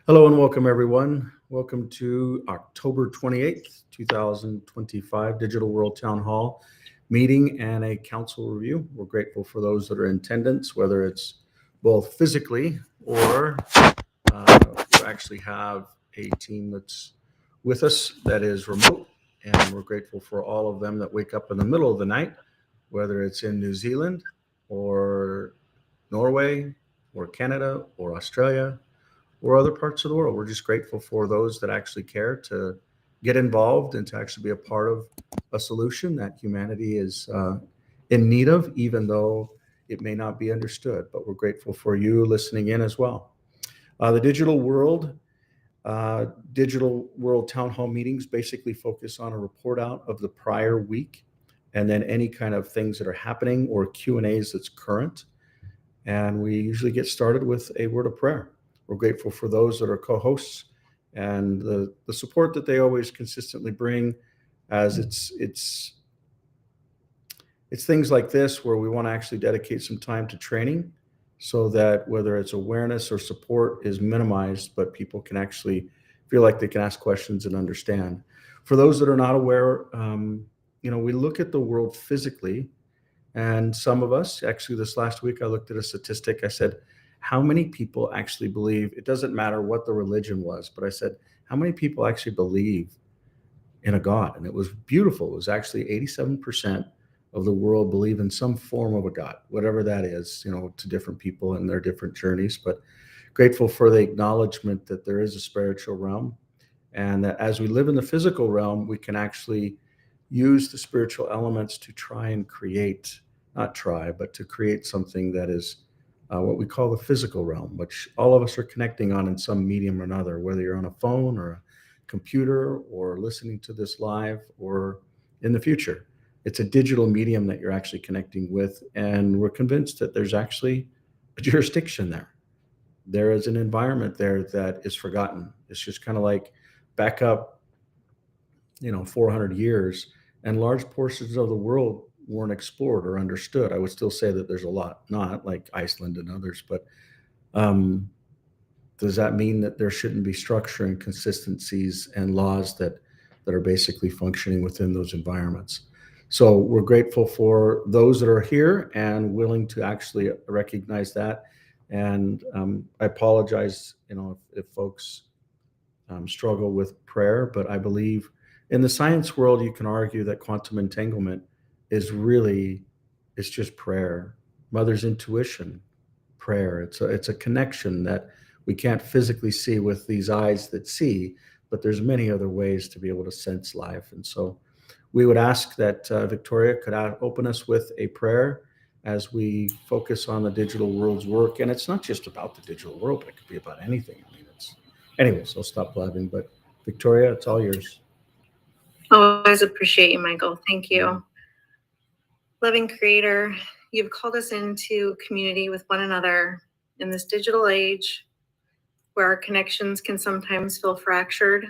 Hello and welcome, everyone. Welcome to October 28th, 2025 Digital World Town Hall meeting and a council review. We're grateful for those that are in attendance, whether it's both physically or we actually have a team that's with us that is remote. And we're grateful for all of them that wake up in the middle of the night, whether it's in New Zealand or Norway or Canada or Australia or other parts of the world. We're just grateful for those that actually care to get involved and to actually be a part of a solution that humanity is in need of, even though it may not be understood. But we're grateful for you listening in as well. The Digital World Town Hall meetings basically focus on a report out of the prior week, and then any kind of things that are happening or Q&As that's current. And we usually get started with a word of prayer. We're grateful for those that are co-hosts and the support that they always consistently bring, as it's things like this where we want to actually dedicate some time to training so that whether it's awareness or support is minimized, but people can actually feel like they can ask questions and understand. For those that are not aware, we look at the world physically, and some of us, actually this last week, I looked at a statistic. I said, how many people actually believe, it doesn't matter what the religion was, but I said, how many people actually believe in a God? And it was beautiful. It was actually 87% of the world believe in some form of a God, whatever that is, to different people and their different journeys. But grateful for the acknowledgement that there is a spiritual realm, and that as we live in the physical realm, we can actually use the spiritual elements to try and create, not try, but to create something that is what we call the physical realm, which all of us are connecting on in some medium or another, whether you're on a phone or a computer or listening to this live or in the future. It's a digital medium that you're actually connecting with, and we're convinced that there's actually a jurisdiction there. There is an environment there that is forgotten. It's just kind of like back up, 400 years, and large portions of the world weren't explored or understood. I would still say that there's a lot not, like Iceland and others, but um, does that mean that there shouldn't be structure and consistencies and laws that are basically functioning within those environments? So we're grateful for those that are here and willing to actually recognize that. And I apologize, if folks struggle with prayer, but I believe in the science world, you can argue that quantum entanglement is really, it's just prayer. Mother's intuition, prayer. It's a connection that we can't physically see with these eyes that see, but there's many other ways to be able to sense life. And so we would ask that Victoria could open us with a prayer as we focus on the digital world's work. And it's not just about the digital world, but it could be about anything. I mean, anyways, I'll stop blabbing, but Victoria, it's all yours. Always appreciate you, Michael. Thank you. Loving Creator, you've called us into community with one another in this digital age where our connections can sometimes feel fractured.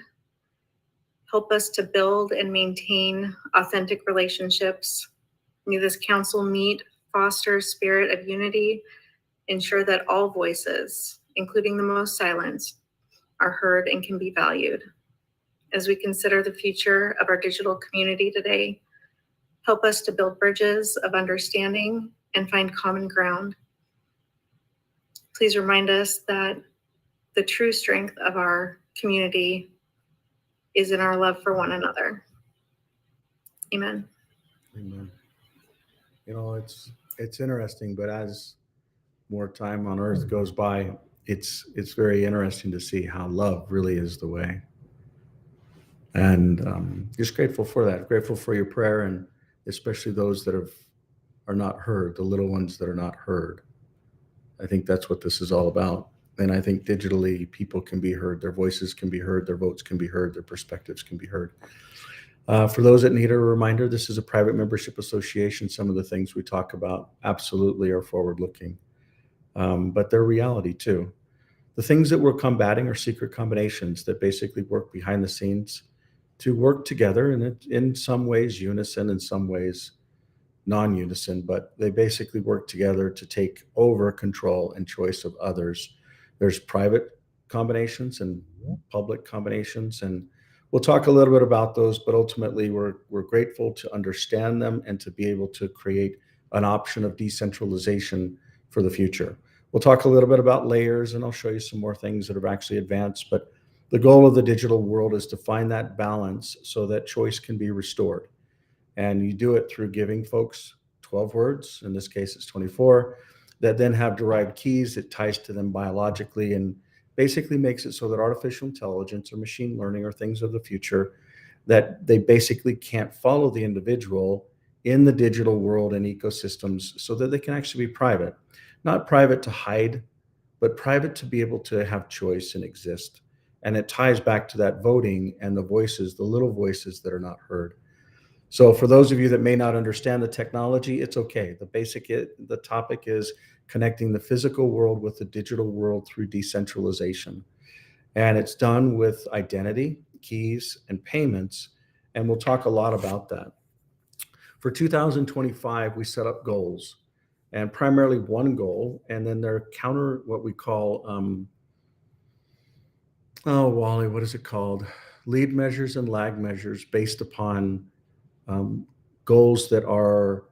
Help us to build and maintain authentic relationships. May this council meet, foster a spirit of unity, ensure that all voices, including the most silent, are heard and can be valued. As we consider the future of our digital community today, help us to build bridges of understanding and find common ground. Please remind us that the true strength of our community is in our love for one another. Amen. Amen. It's interesting, but as more time on earth goes by, it's very interesting to see how love really is the way. And just grateful for that. Grateful for your prayer, and especially those that are not heard, the little ones that are not heard. I think that's what this is all about. And I think digitally, people can be heard, their voices can be heard, their votes can be heard, their perspectives can be heard. For those that need a reminder, this is a private membership association. Some of the things we talk about absolutely are forward-looking, but they're reality too. The things that we're combating are secret combinations that basically work behind the scenes to work together, and in some ways unison, in some ways non-unison, but they basically work together to take over control and choice of others. There's private combinations and public combinations. And we'll talk a little bit about those, but ultimately we're grateful to understand them and to be able to create an option of decentralization for the future. We'll talk a little bit about layers, and I'll show you some more things that have actually advanced. But the goal of the digital world is to find that balance so that choice can be restored. And you do it through giving folks 12 words, in this case it's 24, that then have derived keys that ties to them biologically and basically makes it so that artificial intelligence or machine learning or things of the future, that they basically can't follow the individual in the digital world and ecosystems, so that they can actually be private. Not private to hide, but private to be able to have choice and exist. And it ties back to that voting and the voices, the little voices that are not heard. So for those of you that may not understand the technology, it's okay. The topic is connecting the physical world with the digital world through decentralization. And it's done with identity, keys, and payments. And we'll talk a lot about that. For 2025, we set up goals, and primarily one goal, and then they're counter what we call, Wally, what is it called? Lead measures and lag measures based upon goals that are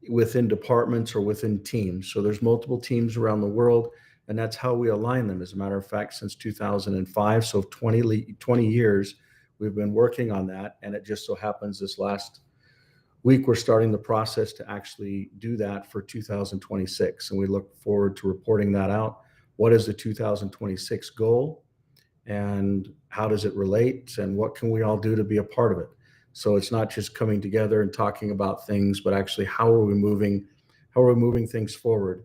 within departments or within teams. So there's multiple teams around the world, and that's how we align them. As a matter of fact, since 2005, so 20 years, we've been working on that. And it just so happens this last week, we're starting the process to actually do that for 2026. And we look forward to reporting that out. What is the 2026 goal? And how does it relate? And what can we all do to be a part of it? So it's not just coming together and talking about things, but actually how are we moving things forward?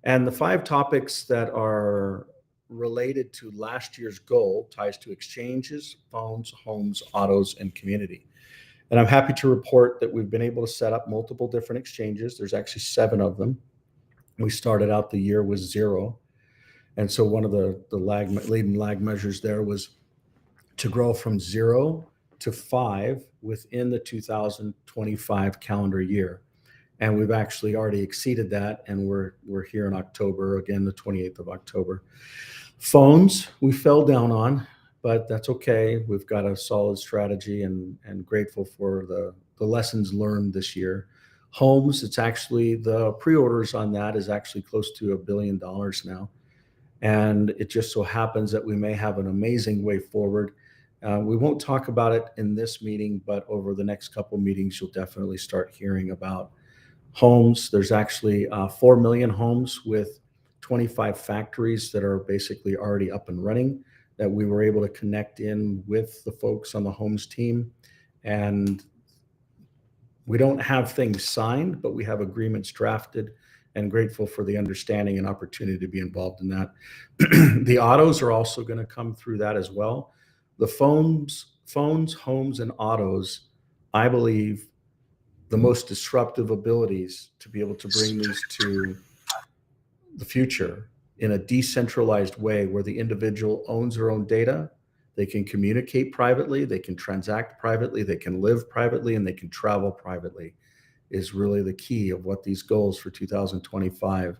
And the 5 topics that are related to last year's goal ties to exchanges, phones, homes, autos, and community. And I'm happy to report that we've been able to set up multiple different exchanges. There's actually 7 of them. We started out the year with 0. And so one of the lead and lag measures there was to grow from 0 to 5 within the 2025 calendar year. And we've actually already exceeded that. And we're here in October, again, the 28th of October. Phones, we fell down on, but that's okay. We've got a solid strategy and grateful for the lessons learned this year. Homes, it's actually, the pre-orders on that is actually close to $1 billion now. And it just so happens that we may have an amazing way forward. We won't talk about it in this meeting, but over the next couple of meetings, you'll definitely start hearing about homes. There's actually 4 million homes with 25 factories that are basically already up and running, that we were able to connect in with the folks on the homes team. And we don't have things signed, but we have agreements drafted, and grateful for the understanding and opportunity to be involved in that. The autos are also going to come through that as well. The phones, homes, and autos, I believe, the most disruptive abilities to be able to bring these to the future in a decentralized way, where the individual owns their own data, they can communicate privately, they can transact privately, they can live privately, and they can travel privately, is really the key of what these goals for 2025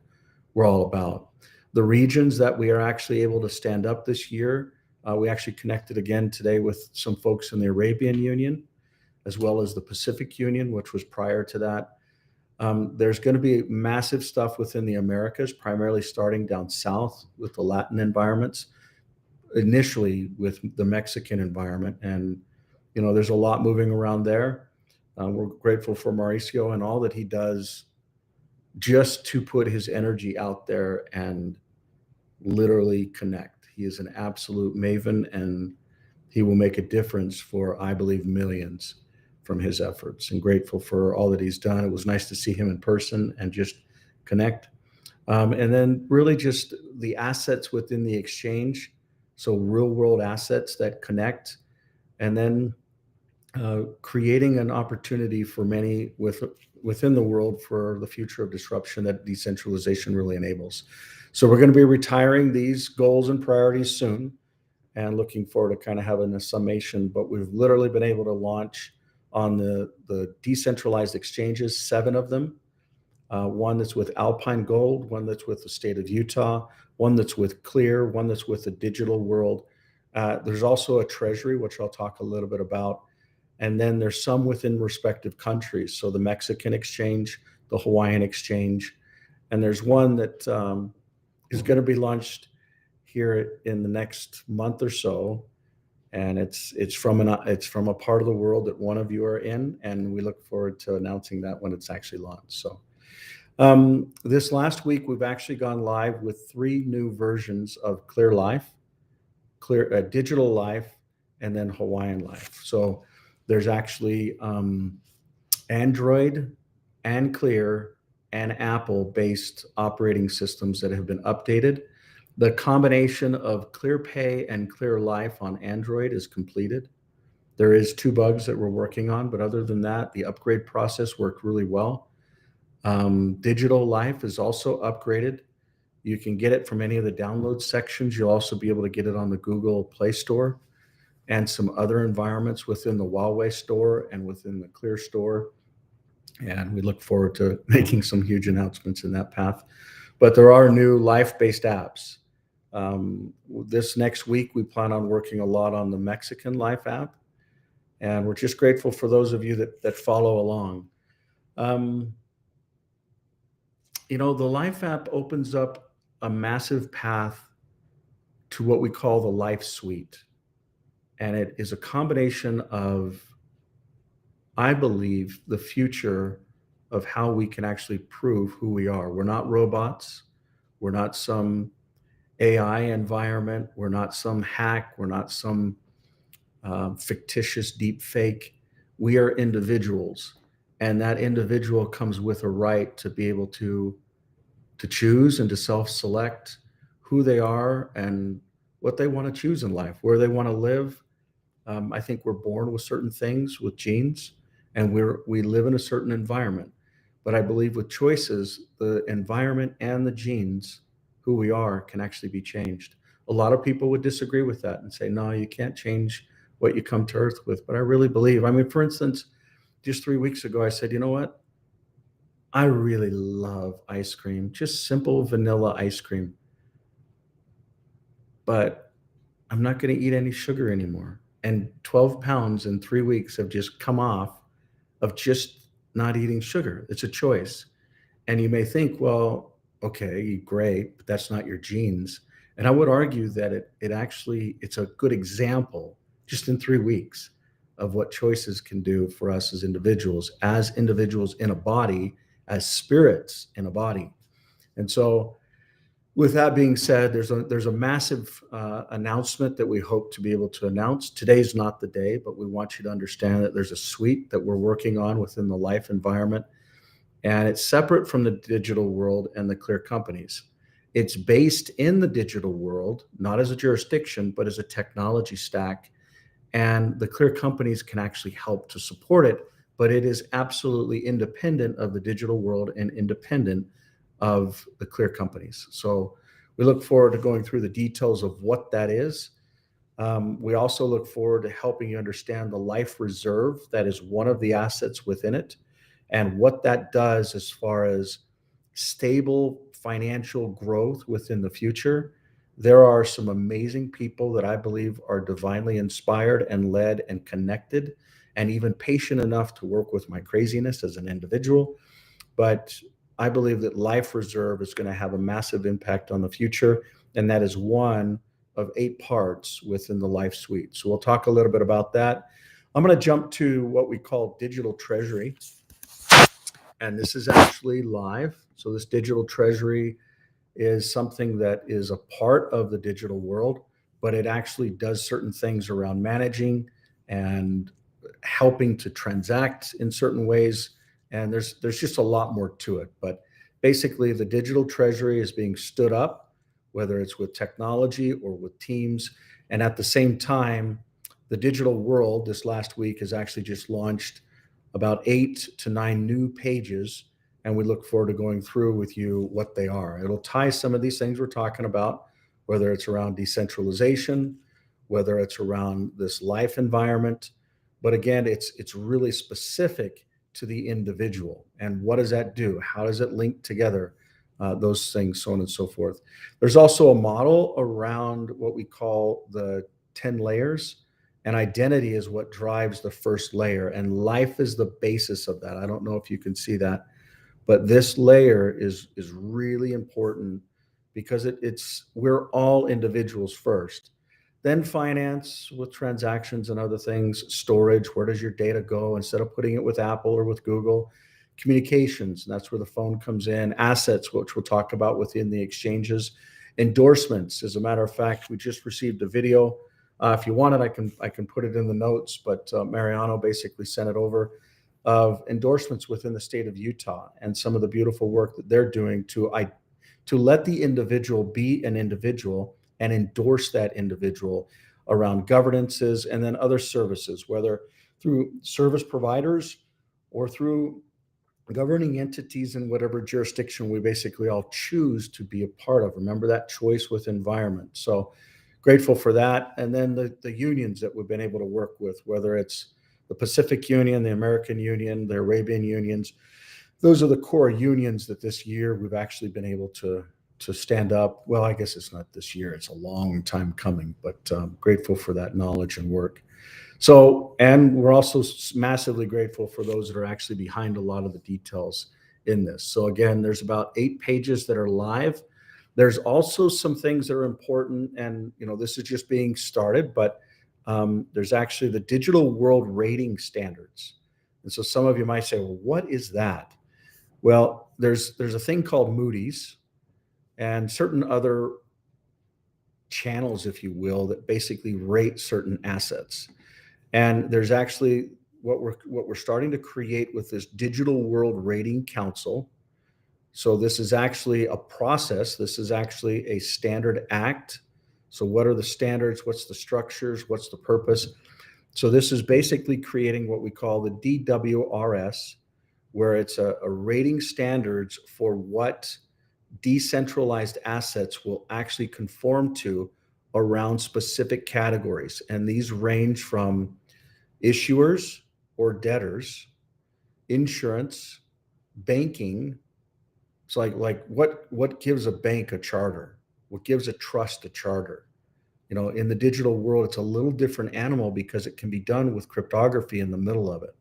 were all about. The regions that we are actually able to stand up this year, we actually connected again today with some folks in the Arabian Union, as well as the Pacific Union, which was prior to that. There's going to be massive stuff within the Americas, primarily starting down south with the Latin environments, initially with the Mexican environment. And, there's a lot moving around there. We're grateful for Mauricio and all that he does just to put his energy out there and literally connect. He is an absolute maven, and he will make a difference for, I believe, millions from his efforts, and grateful for all that he's done. It was nice to see him in person and just connect. And then really just the assets within the exchange. So real world assets that connect, and then creating an opportunity for many within the world for the future of disruption that decentralization really enables. So we're going to be retiring these goals and priorities soon, and looking forward to kind of having a summation. But we've literally been able to launch on the decentralized exchanges, 7 of them. one that's with Alpine Gold, one that's with the state of Utah, one that's with Clear, one that's with the digital world. There's also a treasury, which I'll talk a little bit about. And then there's some within respective countries. So the Mexican exchange, the Hawaiian exchange, and there's one that is going to be launched here in the next month or so. And it's from a part of the world that one of you are in, and we look forward to announcing that when it's actually launched. So this last week, we've actually gone live with 3 new versions of Clear Life, Digital Life, and then Hawaiian Life. So there's actually Android and Clear and Apple-based operating systems that have been updated. The combination of ClearPay and Clear Life on Android is completed. There is 2 bugs that we're working on, but other than that, the upgrade process worked really well. Digital Life is also upgraded. You can get it from any of the download sections. You'll also be able to get it on the Google Play Store and some other environments within the Huawei store and within the Clear store. And we look forward to making some huge announcements in that path. But there are new life-based apps. This next week, we plan on working a lot on the Mexican Life app. And we're just grateful for those of you that follow along. The Life app opens up a massive path to what we call the Life Suite. And it is a combination of, I believe, the future of how we can actually prove who we are. We're not robots. We're not some AI environment. We're not some hack. We're not some fictitious deep fake. We are individuals. And that individual comes with a right to be able to choose and to self-select who they are and what they want to choose in life, where they want to live. I think we're born with certain things, with genes, and we live in a certain environment. But I believe with choices, the environment and the genes, who we are, can actually be changed. A lot of people would disagree with that and say, no, you can't change what you come to Earth with. But I really believe, for instance, just 3 weeks ago, I said, you know what? I really love ice cream, just simple vanilla ice cream. But I'm not going to eat any sugar anymore. And 12 pounds in 3 weeks have just come off of just not eating sugar. It's a choice. And you may think, well, okay, great, but that's not your genes. And I would argue that it's a good example just in 3 weeks of what choices can do for us as individuals in a body, as spirits in a body. And so with that being said, there's a massive announcement that we hope to be able to announce. Today's not the day, but we want you to understand that there's a suite that we're working on within the Life environment, and it's separate from the digital world and the Clear companies. It's based in the digital world, not as a jurisdiction, but as a technology stack. And the Clear companies can actually help to support it, but it is absolutely independent of the digital world and independent of the Clear companies. So we look forward to going through the details of what that is. We also look forward to helping you understand the Life Reserve. That is one of the assets within it, and what that does as far as stable financial growth within the future. There are some amazing people that I believe are divinely inspired and led and connected and even patient enough to work with my craziness as an individual. But I believe that Life Reserve is going to have a massive impact on the future. And that is one of 8 parts within the Life Suite. So we'll talk a little bit about that. I'm going to jump to what we call Digital Treasury. And this is actually live. So this Digital Treasury is something that is a part of the digital world, but it actually does certain things around managing and helping to transact in certain ways. And there's just a lot more to it. But basically, the Digital Treasury is being stood up, whether it's with technology or with teams. And at the same time, the digital world this last week has actually just launched about 8 to 9 new pages. And we look forward to going through with you what they are. It'll tie some of these things we're talking about, whether it's around decentralization, whether it's around this Life environment. But again, it's really specific to the individual. And what does that do? How does it link together? Those things, so on and so forth. There's also a model around what we call the 10 layers, and identity is what drives the first layer, and life is the basis of that. I don't know if you can see that, but this layer is really important because we're all individuals first. Then finance with transactions and other things, storage, where does your data go instead of putting it with Apple or with Google? Communications, and that's where the phone comes in. Assets, which we'll talk about within the exchanges. Endorsements, as a matter of fact, we just received a video. If you want it, I can put it in the notes, but Mariano basically sent it over, of endorsements within the state of Utah and some of the beautiful work that they're doing to let the individual be an individual and endorse that individual around governances and then other services, whether through service providers or through governing entities in whatever jurisdiction we basically all choose to be a part of. Remember that choice with environment. So grateful for that. And then the unions that we've been able to work with, whether it's the Pacific Union, the American Union, the Arabian unions. Those are the core unions that this year we've actually been able to stand up. Well, I guess it's not this year. It's a long time coming, but grateful for that knowledge and work. So, and we're also massively grateful for those that are actually behind a lot of the details in this. So again, there's about 8 pages that are live. There's also some things that are important, and this is just being started, but there's actually the Digital World Rating Standards. And so some of you might say, well, what is that? Well, there's a thing called Moody's and certain other channels, if you will, that basically rate certain assets. And there's actually what we're starting to create with this Digital World Rating Council. So this is actually a process. This is actually a standard act. So what are the standards? What's the structures? What's the purpose? So this is basically creating what we call the DWRS, where it's a rating standards for what decentralized assets will actually conform to around specific categories. And these range from issuers or debtors, insurance, banking. It's like what gives a bank a charter? What gives a trust a charter? In the digital world, it's a little different animal because it can be done with cryptography in the middle of it.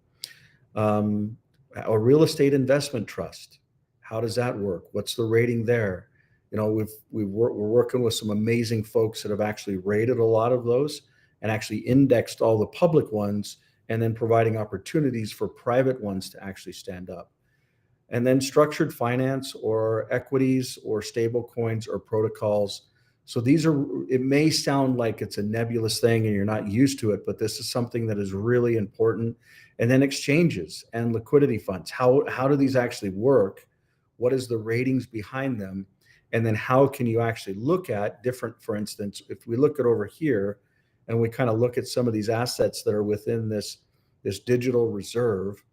A real estate investment trust, how does that work? What's the rating there? We're working with some amazing folks that have actually rated a lot of those and actually indexed all the public ones, and then providing opportunities for private ones to actually stand up. And then structured finance or equities or stable coins or protocols. So it may sound like it's a nebulous thing and you're not used to it, but this is something that is really important. And then exchanges and liquidity funds. How do these actually work? What is the ratings behind them? And then how can you actually look at different, for instance, if we look at over here and we kind of look at some of these assets that are within this digital reserve,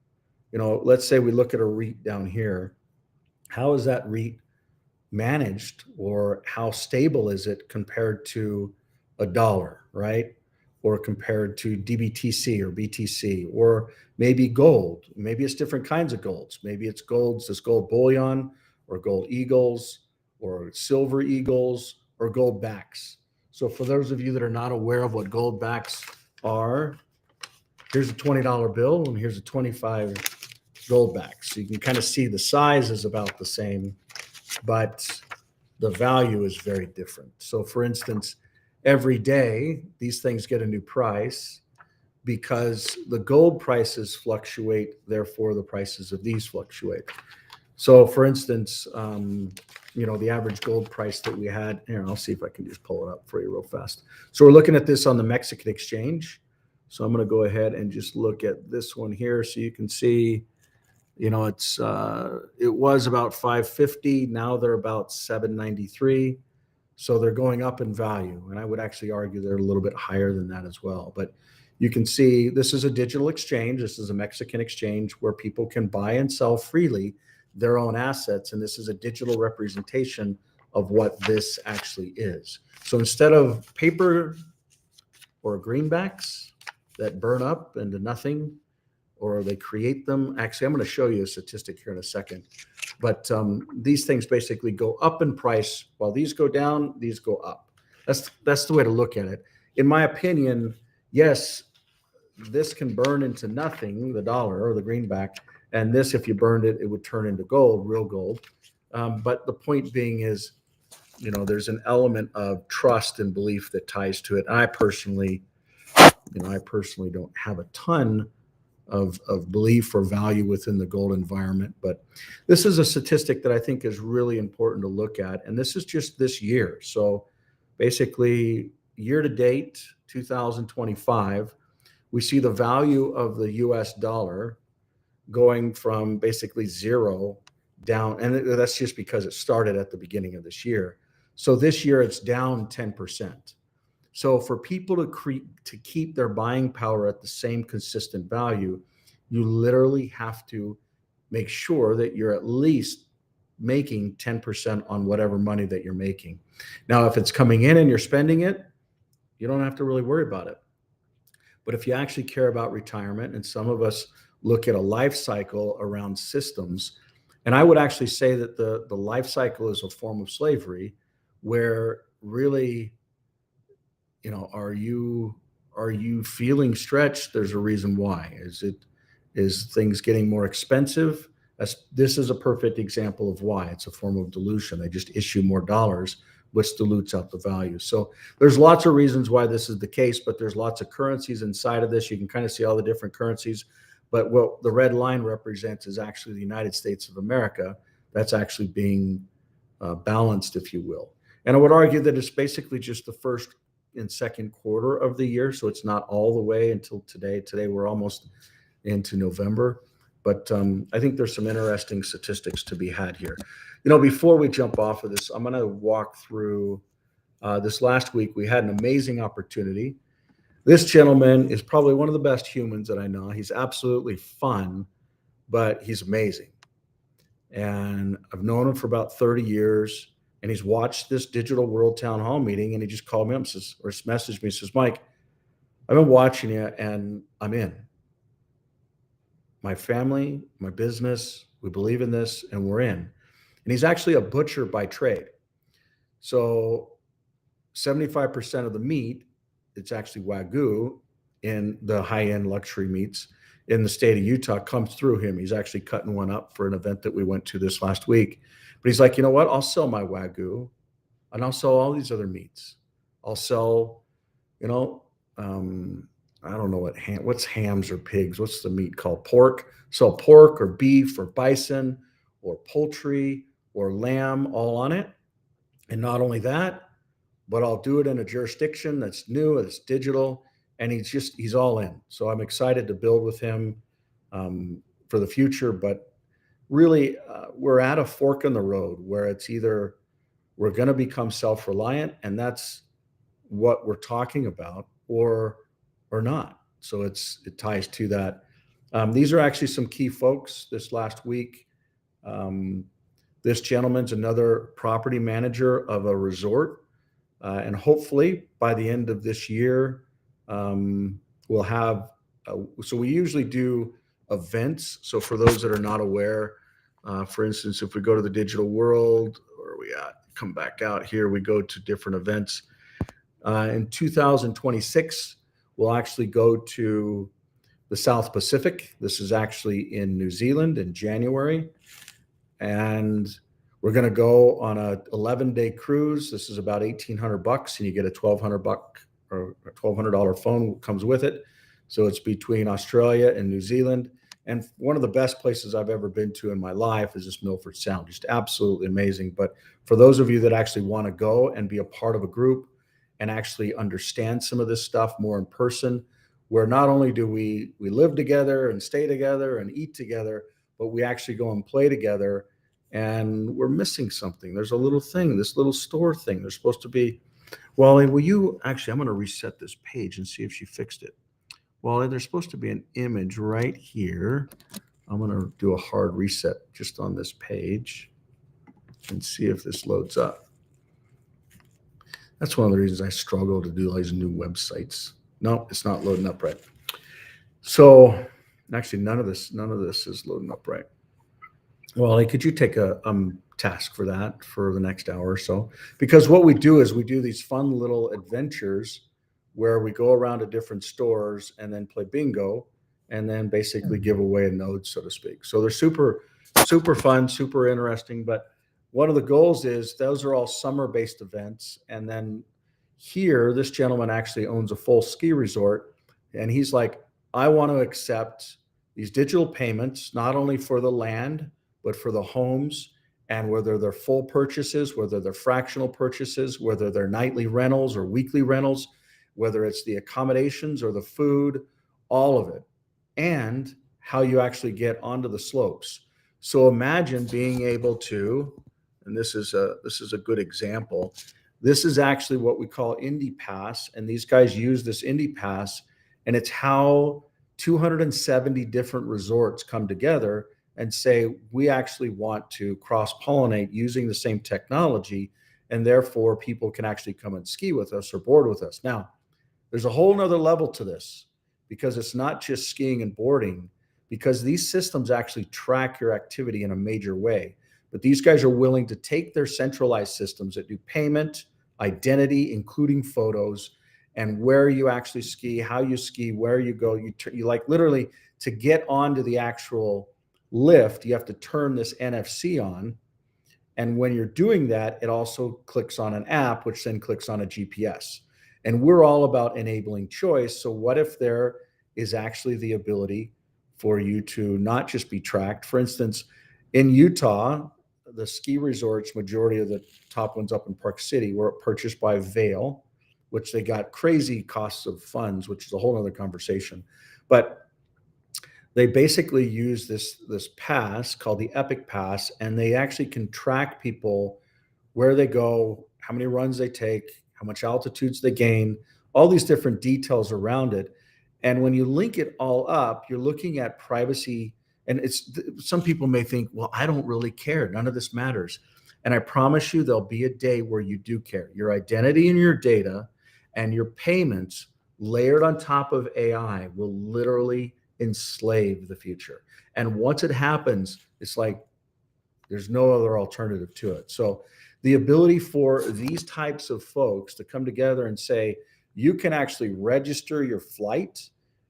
let's say we look at a REIT down here. How is that REIT managed, or how stable is it compared to a dollar, right? Or compared to DBTC or BTC, or maybe gold. Maybe it's different kinds of golds. Maybe it's this gold bullion or gold eagles or silver eagles or gold backs. So for those of you that are not aware of what gold backs are, here's a $20 bill and here's a 25 gold backs. So you can kind of see the size is about the same, but the value is very different. So for instance, every day these things get a new price because the gold prices fluctuate, therefore the prices of these fluctuate. So for instance, the average gold price that we had here, I'll see if I can just pull it up for you real fast. So we're looking at this on the Mexican exchange. So I'm going to go ahead and just look at this one here so you can see, it was about 550. Now they're about 793. So they're going up in value. And I would actually argue they're a little bit higher than that as well. But you can see this is a digital exchange. This is a Mexican exchange where people can buy and sell freely their own assets. And this is a digital representation of what this actually is. So instead of paper or greenbacks that burn up into nothing, or they create them. Actually, I'm going to show you a statistic here in a second. But these things basically go up in price. While these go down, these go up. That's the way to look at it. In my opinion, yes, this can burn into nothing, the dollar or the greenback. And this, if you burned it, it would turn into gold, real gold. But the point being is, there's an element of trust and belief that ties to it. I personally don't have a ton of belief or value within the gold environment, but this is a statistic that I think is really important to look at. And this is just this year. So basically, year to date, 2025, we see the value of the US dollar going from basically zero down. And that's just because it started at the beginning of this year. So this year it's down 10%. So for people to keep their buying power at the same consistent value, you literally have to make sure that you're at least making 10% on whatever money that you're making. Now, if it's coming in and you're spending it, you don't have to really worry about it. But if you actually care about retirement, and some of us look at a life cycle around systems, and I would actually say that the life cycle is a form of slavery, where really, are you feeling stretched? There's a reason why. Is things getting more expensive? This is a perfect example of why. It's a form of dilution. They just issue more dollars, which dilutes out the value. So there's lots of reasons why this is the case, but there's lots of currencies inside of this. You can kind of see all the different currencies, but what the red line represents is actually the United States of America. That's actually being balanced, if you will. And I would argue that it's basically just the first and second quarter of the year. So it's not all the way until today. Today, we're almost into November. But I think there's some interesting statistics to be had here. Before we jump off of this, I'm going to walk through this last week. We had an amazing opportunity. This gentleman is probably one of the best humans that I know. He's absolutely fun, but he's amazing. And I've known him for about 30 years. And he's watched this Digital World Town Hall meeting, and he just called me up or messaged me, says, Mike, I've been watching you and I'm in. My family, my business, we believe in this and we're in. And he's actually a butcher by trade. So 75% of the meat, it's actually Wagyu in the high-end luxury meats in the state of Utah, comes through him. He's actually cutting one up for an event that we went to this last week. But he's like, you know what? I'll sell my Wagyu and I'll sell all these other meats. I'll sell, I don't know what's hams or pigs. What's the meat called? Pork. So pork or beef or bison or poultry or lamb, all on it. And not only that, but I'll do it in a jurisdiction that's new, that's digital. And he's all in. So I'm excited to build with him for the future. But really, we're at a fork in the road where it's either we're going to become self-reliant, and that's what we're talking about, or not. So it ties to that. These are actually some key folks this last week. This gentleman's another property manager of a resort. And hopefully by the end of this year, we'll have, so we usually do events. So for those that are not aware, for instance, if we go to the digital world, where are we at? Come back out here, we go to different events. In 2026, we'll actually go to the South Pacific. This is actually in New Zealand in January. And we're going to go on a 11-day cruise. This is about $1,800, and you get a $1,200 phone comes with it. So it's between Australia and New Zealand. And one of the best places I've ever been to in my life is this Milford Sound. Just absolutely amazing. But for those of you that actually want to go and be a part of a group and actually understand some of this stuff more in person, where not only do we live together and stay together and eat together, but we actually go and play together, and we're missing something. There's a little thing, this little store thing. There's supposed to be, Wally, will you actually, I'm going to reset this page and see if she fixed it. Well, there's supposed to be an image right here. I'm going to do a hard reset just on this page and see if this loads up. That's one of the reasons I struggle to do all these new websites. No, it's not loading up right. So Actually, none of this is loading up right. Well, could you take a task for that for the next hour or so? Because what we do is we do these fun little adventures where we go around to different stores and then play bingo and then basically give away a node, so to speak. So they're super, super fun, super interesting. But one of the goals is those are all summer-based events. And then here, this gentleman actually owns a full ski resort. And he's like, I want to accept these digital payments, not only for the land, but for the homes, and whether they're full purchases, whether they're fractional purchases, whether they're nightly rentals or weekly rentals, whether it's the accommodations or the food, all of it, and how you actually get onto the slopes. So imagine being able to, and this is a good example. This is actually what we call Indy Pass, and these guys use this Indy Pass, and it's how 270 different resorts come together and say, we actually want to cross-pollinate using the same technology, and therefore people can actually come and ski with us or board with us. Now, there's a whole nother level to this, because it's not just skiing and boarding, because these systems actually track your activity in a major way. But these guys are willing to take their centralized systems that do payment, identity, including photos, and where you actually ski, how you ski, where you go. You like literally to get onto the actual lift, you have to turn this NFC on. And when you're doing that, it also clicks on an app, which then clicks on a GPS. And we're all about enabling choice. So what if there is actually the ability for you to not just be tracked? For instance, in Utah, the ski resorts, majority of the top ones up in Park City, were purchased by Vail, which they got crazy costs of funds, which is a whole other conversation. But they basically use this pass called the Epic Pass, and they actually can track people, where they go, how many runs they take, how much altitudes they gain, all these different details around it. And when you link it all up, you're looking at privacy. And some people may think, well, I don't really care. None of this matters. And I promise you, there'll be a day where you do care. Your identity and your data and your payments layered on top of AI will literally enslave the future. And once it happens, it's like there's no other alternative to it. So the ability for these types of folks to come together and say, you can actually register your flight,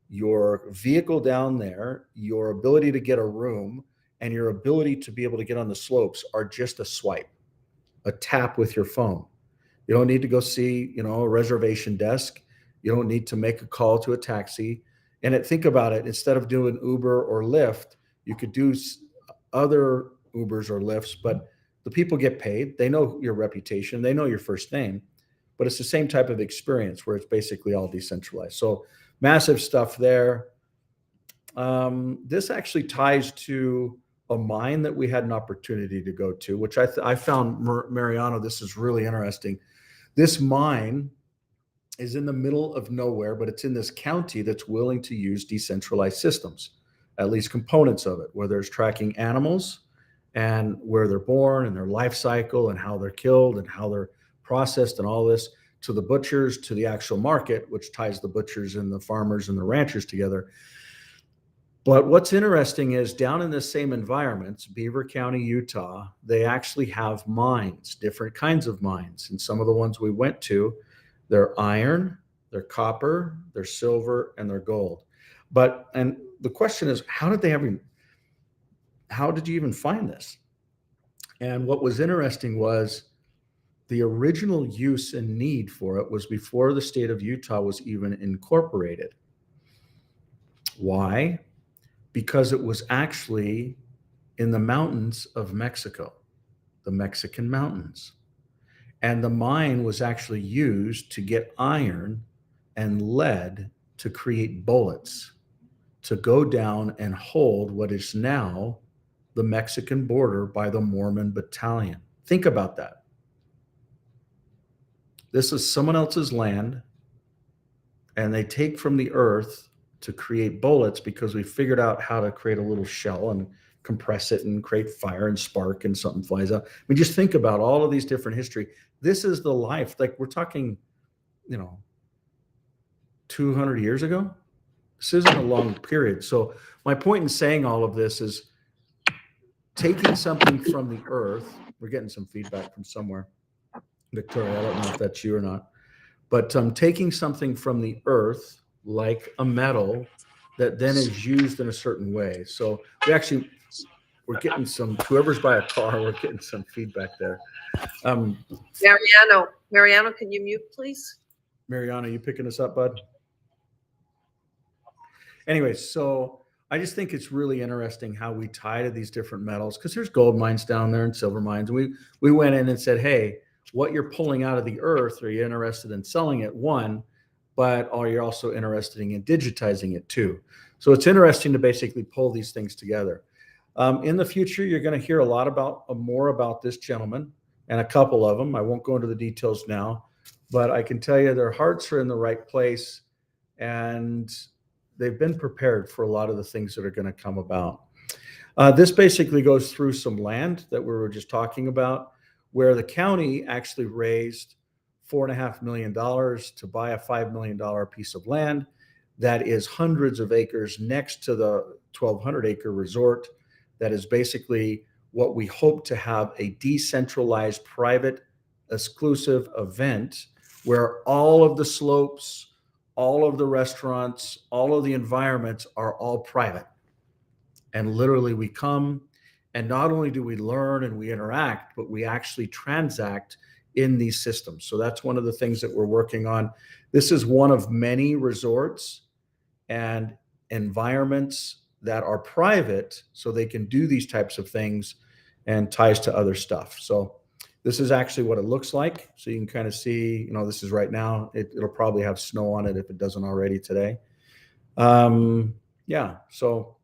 your vehicle down there, your ability to get a room, and your ability to be able to get on the slopes are just a swipe, a tap with your phone. You don't need to go see, a reservation desk. You don't need to make a call to a taxi. And think about it, instead of doing Uber or Lyft, you could do other Ubers or Lyfts, but the people get paid. They know your reputation. They know your first name, but it's the same type of experience where it's basically all decentralized. So massive stuff there. This actually ties to a mine that we had an opportunity to go to, which I found, Mariano, this is really interesting. This mine is in the middle of nowhere, but it's in this county that's willing to use decentralized systems, at least components of it, where there's tracking animals and where they're born and their life cycle and how they're killed and how they're processed and all this, to the butchers, to the actual market, which ties the butchers and the farmers and the ranchers together. But what's interesting is down in the same environments, Beaver County, Utah, they actually have mines, different kinds of mines. And some of the ones we went to, they're iron, they're copper, they're silver, and they're gold. And the question is, how did you even find this? And what was interesting was the original use and need for it was before the state of Utah was even incorporated. Why? Because it was actually in the mountains of Mexico, the Mexican mountains. And the mine was actually used to get iron and lead to create bullets to go down and hold what is now the Mexican border by the Mormon Battalion. Think about that. This is someone else's land, and they take from the earth to create bullets because we figured out how to create a little shell and compress it and create fire and spark and something flies out. I mean, just think about all of these different history. This is the life, like we're talking, 200 years ago. this isn't a long period. So my point in saying all of this is taking something from the earth. We're getting some feedback from somewhere. Victoria, I don't know if that's you or not, but taking something from the earth, like a metal, that then is used in a certain way. So we're getting some, whoever's by a car, we're getting some feedback there. Mariano, can you mute, please? Mariana, you picking us up, bud? Anyway, so I just think it's really interesting how we tie to these different metals, because there's gold mines down there and silver mines. And we went in and said, hey, what you're pulling out of the earth, are you interested in selling it? One, but are you also interested in digitizing it too? So it's interesting to basically pull these things together. In the future, you're going to hear a lot more about this gentleman and a couple of them. I won't go into the details now, but I can tell you their hearts are in the right place, and they've been prepared for a lot of the things that are going to come about. This basically goes through some land that we were just talking about, where the county actually raised $4.5 million to buy a $5 million piece of land that is hundreds of acres next to the 1,200 acre resort. That is basically what we hope to have, a decentralized, private, exclusive event where all of the slopes, all of the restaurants, all of the environments are all private. And literally we come, and not only do we learn and we interact, but we actually transact in these systems. So that's one of the things that we're working on. This is one of many resorts and environments that are private, so they can do these types of things and ties to other stuff. So this is actually what it looks like. So you can kind of see, this is right now. It'll probably have snow on it if it doesn't already today. Yeah, so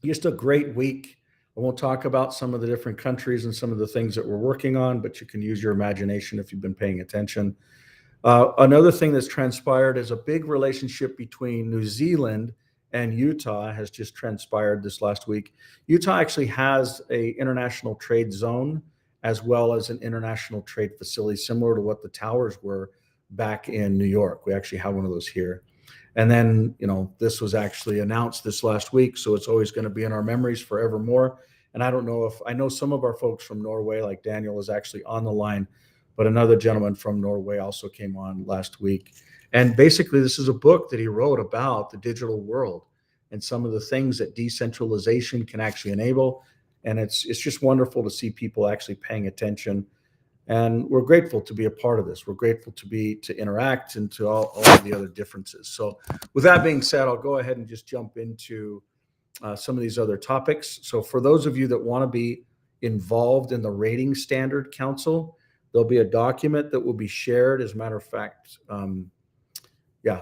just a great week. I won't talk about some of the different countries and some of the things that we're working on, but you can use your imagination if you've been paying attention. Another thing that's transpired is a big relationship between New Zealand and Utah has just transpired this last week. Utah actually has an international trade zone as well as an international trade facility, similar to what the towers were back in New York. We actually have one of those here. And then, this was actually announced this last week, so it's always going to be in our memories forevermore. And I know some of our folks from Norway, like Daniel, is actually on the line, but another gentleman from Norway also came on last week. And basically, this is a book that he wrote about the digital world and some of the things that decentralization can actually enable. And it's just wonderful to see people actually paying attention. And we're grateful to be a part of this. We're grateful to interact and to all of the other differences. So with that being said, I'll go ahead and just jump into some of these other topics. So for those of you that want to be involved in the Rating Standard Council, there'll be a document that will be shared. As a matter of fact,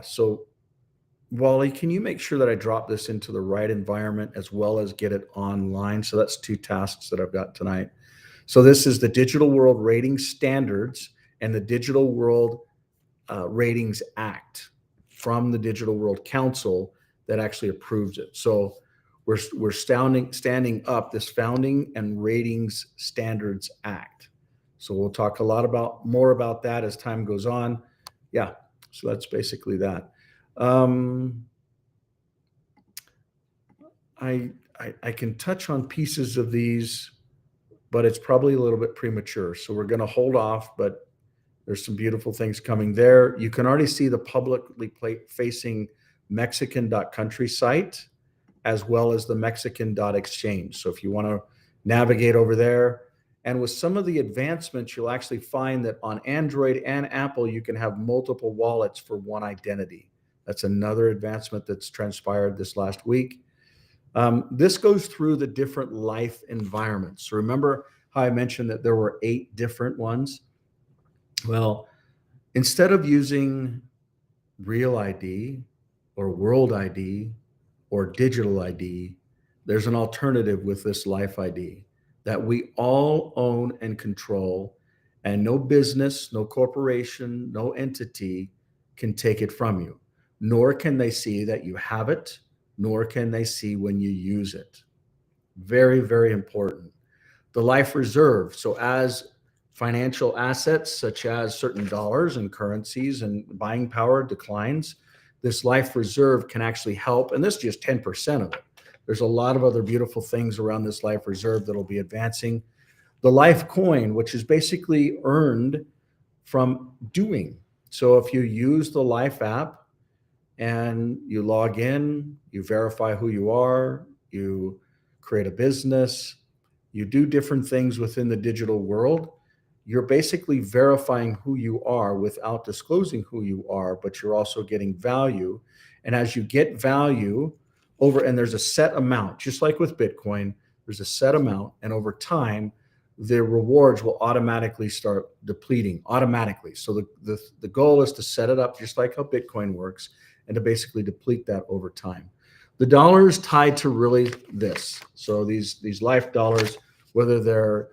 so Wally, can you make sure that I drop this into the right environment as well as get it online? So that's 2 tasks that I've got tonight. So this is the Digital World Rating Standards and the Digital World Ratings Act from the Digital World Council that actually approves it. So we're standing up this Founding and Ratings Standards Act. So we'll talk a lot more about that as time goes on. Yeah, so that's basically that. I can touch on pieces of these, but it's probably a little bit premature. So we're going to hold off, but there's some beautiful things coming there. You can already see the publicly facing Mexican.country site, as well as the Mexican.exchange. So if you want to navigate over there, and with some of the advancements, you'll actually find that on Android and Apple, you can have multiple wallets for one identity. That's another advancement that's transpired this last week. This goes through the different life environments. So remember how I mentioned that there were 8 different ones? Well, instead of using Real ID or World ID or Digital ID, there's an alternative with this Life ID that we all own and control, and no business, no corporation, no entity can take it from you, nor can they see that you have it, nor can they see when you use it. Very, very important. The life reserve. So as financial assets, such as certain dollars and currencies and buying power declines, this life reserve can actually help. And this is just 10% of it. There's a lot of other beautiful things around this life reserve that'll be advancing. The life coin, which is basically earned from doing. So if you use the Life app and you log in, you verify who you are, you create a business, you do different things within the digital world, you're basically verifying who you are without disclosing who you are, but you're also getting value. And as you get value and there's a set amount, just like with Bitcoin, there's a set amount, and over time, the rewards will automatically start depleting automatically. So the goal is to set it up just like how Bitcoin works and to basically deplete that over time. The dollar is tied to really this. So these life dollars, whether they're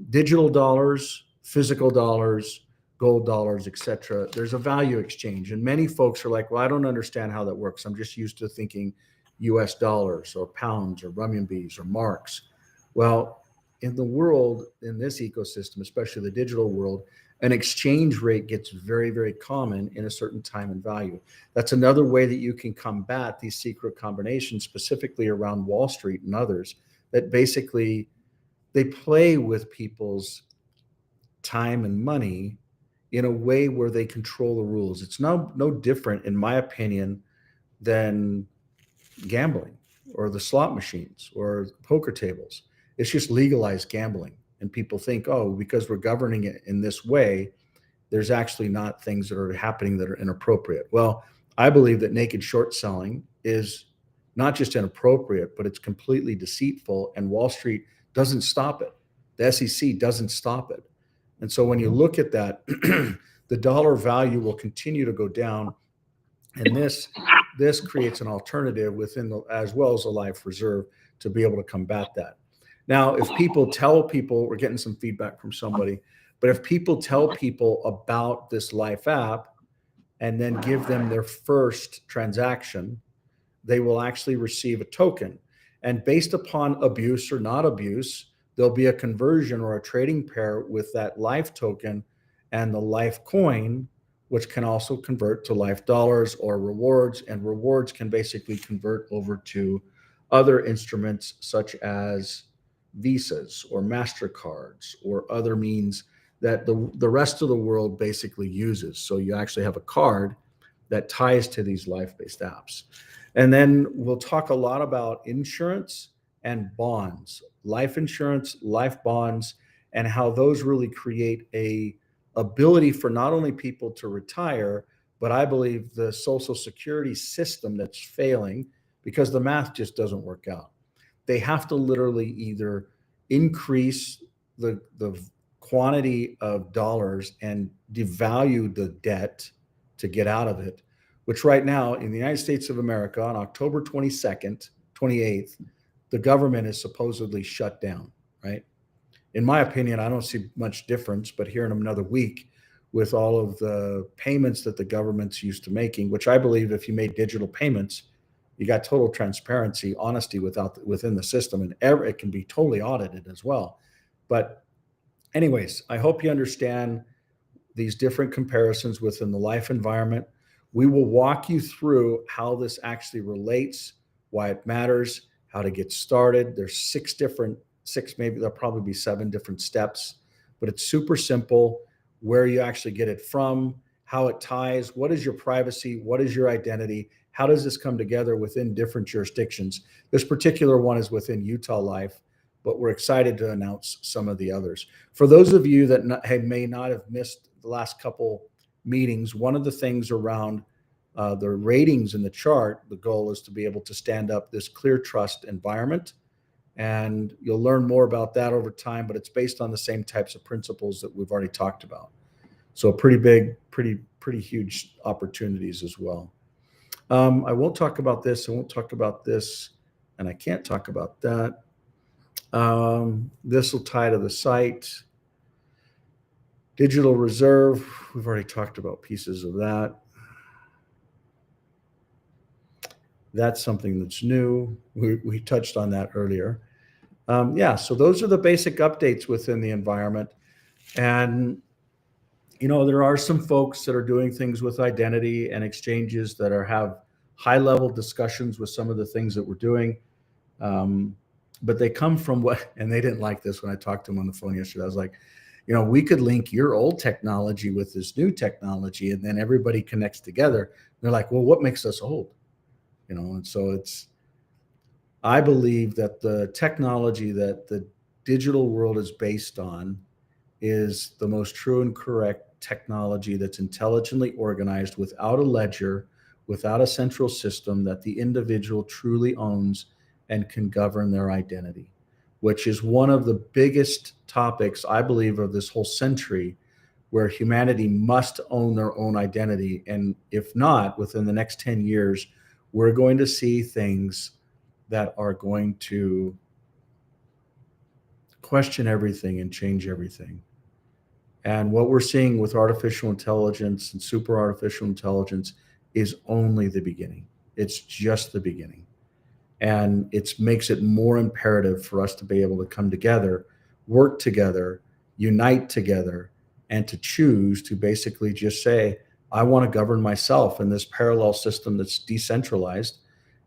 digital dollars, physical dollars, gold dollars, etc., there's a value exchange. And many folks are like, well, I don't understand how that works. I'm just used to thinking US dollars or pounds or renminbis or marks. Well, in the world, in this ecosystem, especially the digital world, an exchange rate gets very, very common in a certain time and value. That's another way that you can combat these secret combinations, specifically around Wall Street and others, that basically they play with people's time and money in a way where they control the rules. It's no different, in my opinion, than gambling or the slot machines or poker tables. It's just legalized gambling. And people think, oh, because we're governing it in this way, there's actually not things that are happening that are inappropriate. Well, I believe that naked short selling is not just inappropriate, but it's completely deceitful. And Wall Street doesn't stop it. The SEC doesn't stop it. And so when you look at that, the dollar value will continue to go down. And this creates an alternative within as well as a life reserve to be able to combat that. Now, if people tell people, we're getting some feedback from somebody, but if people tell people about this Life app and then give them their first transaction, they will actually receive a token. And based upon abuse or not abuse, there'll be a conversion or a trading pair with that Life token and the Life coin, which can also convert to Life dollars or rewards. And rewards can basically convert over to other instruments such as Visas or MasterCards or other means that the rest of the world basically uses. So you actually have a card that ties to these life-based apps. And then we'll talk a lot about insurance and bonds, life insurance, life bonds, and how those really create a ability for not only people to retire, but I believe the Social Security system that's failing because the math just doesn't work out. They have to literally either increase the quantity of dollars and devalue the debt to get out of it, which right now in the United States of America on October 22nd, 28th, the government is supposedly shut down, right? In my opinion, I don't see much difference, but here in another week with all of the payments that the government's used to making, which I believe if you made digital payments, you got total transparency, honesty within the system, and it can be totally audited as well. But anyways, I hope you understand these different comparisons within the life environment. We will walk you through how this actually relates, why it matters, how to get started. There's six, maybe there'll probably be 7 different steps, but it's super simple, where you actually get it from, how it ties, what is your privacy, what is your identity, how does this come together within different jurisdictions? This particular one is within Utah Life, but we're excited to announce some of the others. For those of you that may not have missed the last couple meetings, one of the things around the ratings in the chart, the goal is to be able to stand up this clear trust environment. And you'll learn more about that over time, but it's based on the same types of principles that we've already talked about. So pretty big, pretty huge opportunities as well. I won't talk about this. I won't talk about this, and I can't talk about that. This will tie to the site. Digital reserve. We've already talked about pieces of that. That's something that's new. We touched on that earlier. Yeah, so those are the basic updates within the environment. And there are some folks that are doing things with identity and exchanges that have high level discussions with some of the things that we're doing. But they come from and they didn't like this when I talked to them on the phone yesterday. I was like, we could link your old technology with this new technology and then everybody connects together. And they're like, well, what makes us old? And so I believe that the technology that the digital world is based on is the most true and correct technology that's intelligently organized without a ledger, without a central system that the individual truly owns and can govern their identity, which is one of the biggest topics, I believe, of this whole century, where humanity must own their own identity. And if not, within the next 10 years, we're going to see things that are going to question everything and change everything. And what we're seeing with artificial intelligence and super artificial intelligence is only the beginning. It's just the beginning. And it makes it more imperative for us to be able to come together, work together, unite together, and to choose to basically just say, I want to govern myself in this parallel system that's decentralized.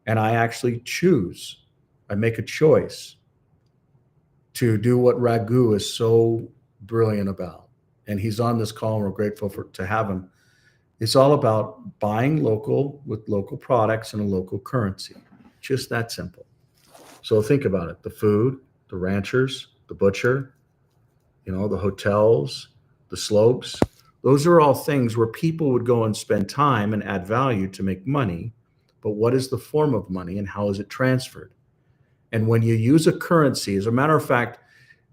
And I actually choose, I make a choice to do what Raghu is so brilliant about. And he's on this call and we're grateful to have him. It's all about buying local with local products and a local currency. Just that simple. So think about it. The food, the ranchers, the butcher, the hotels, the slopes, those are all things where people would go and spend time and add value to make money. But what is the form of money and how is it transferred? And when you use a currency, as a matter of fact,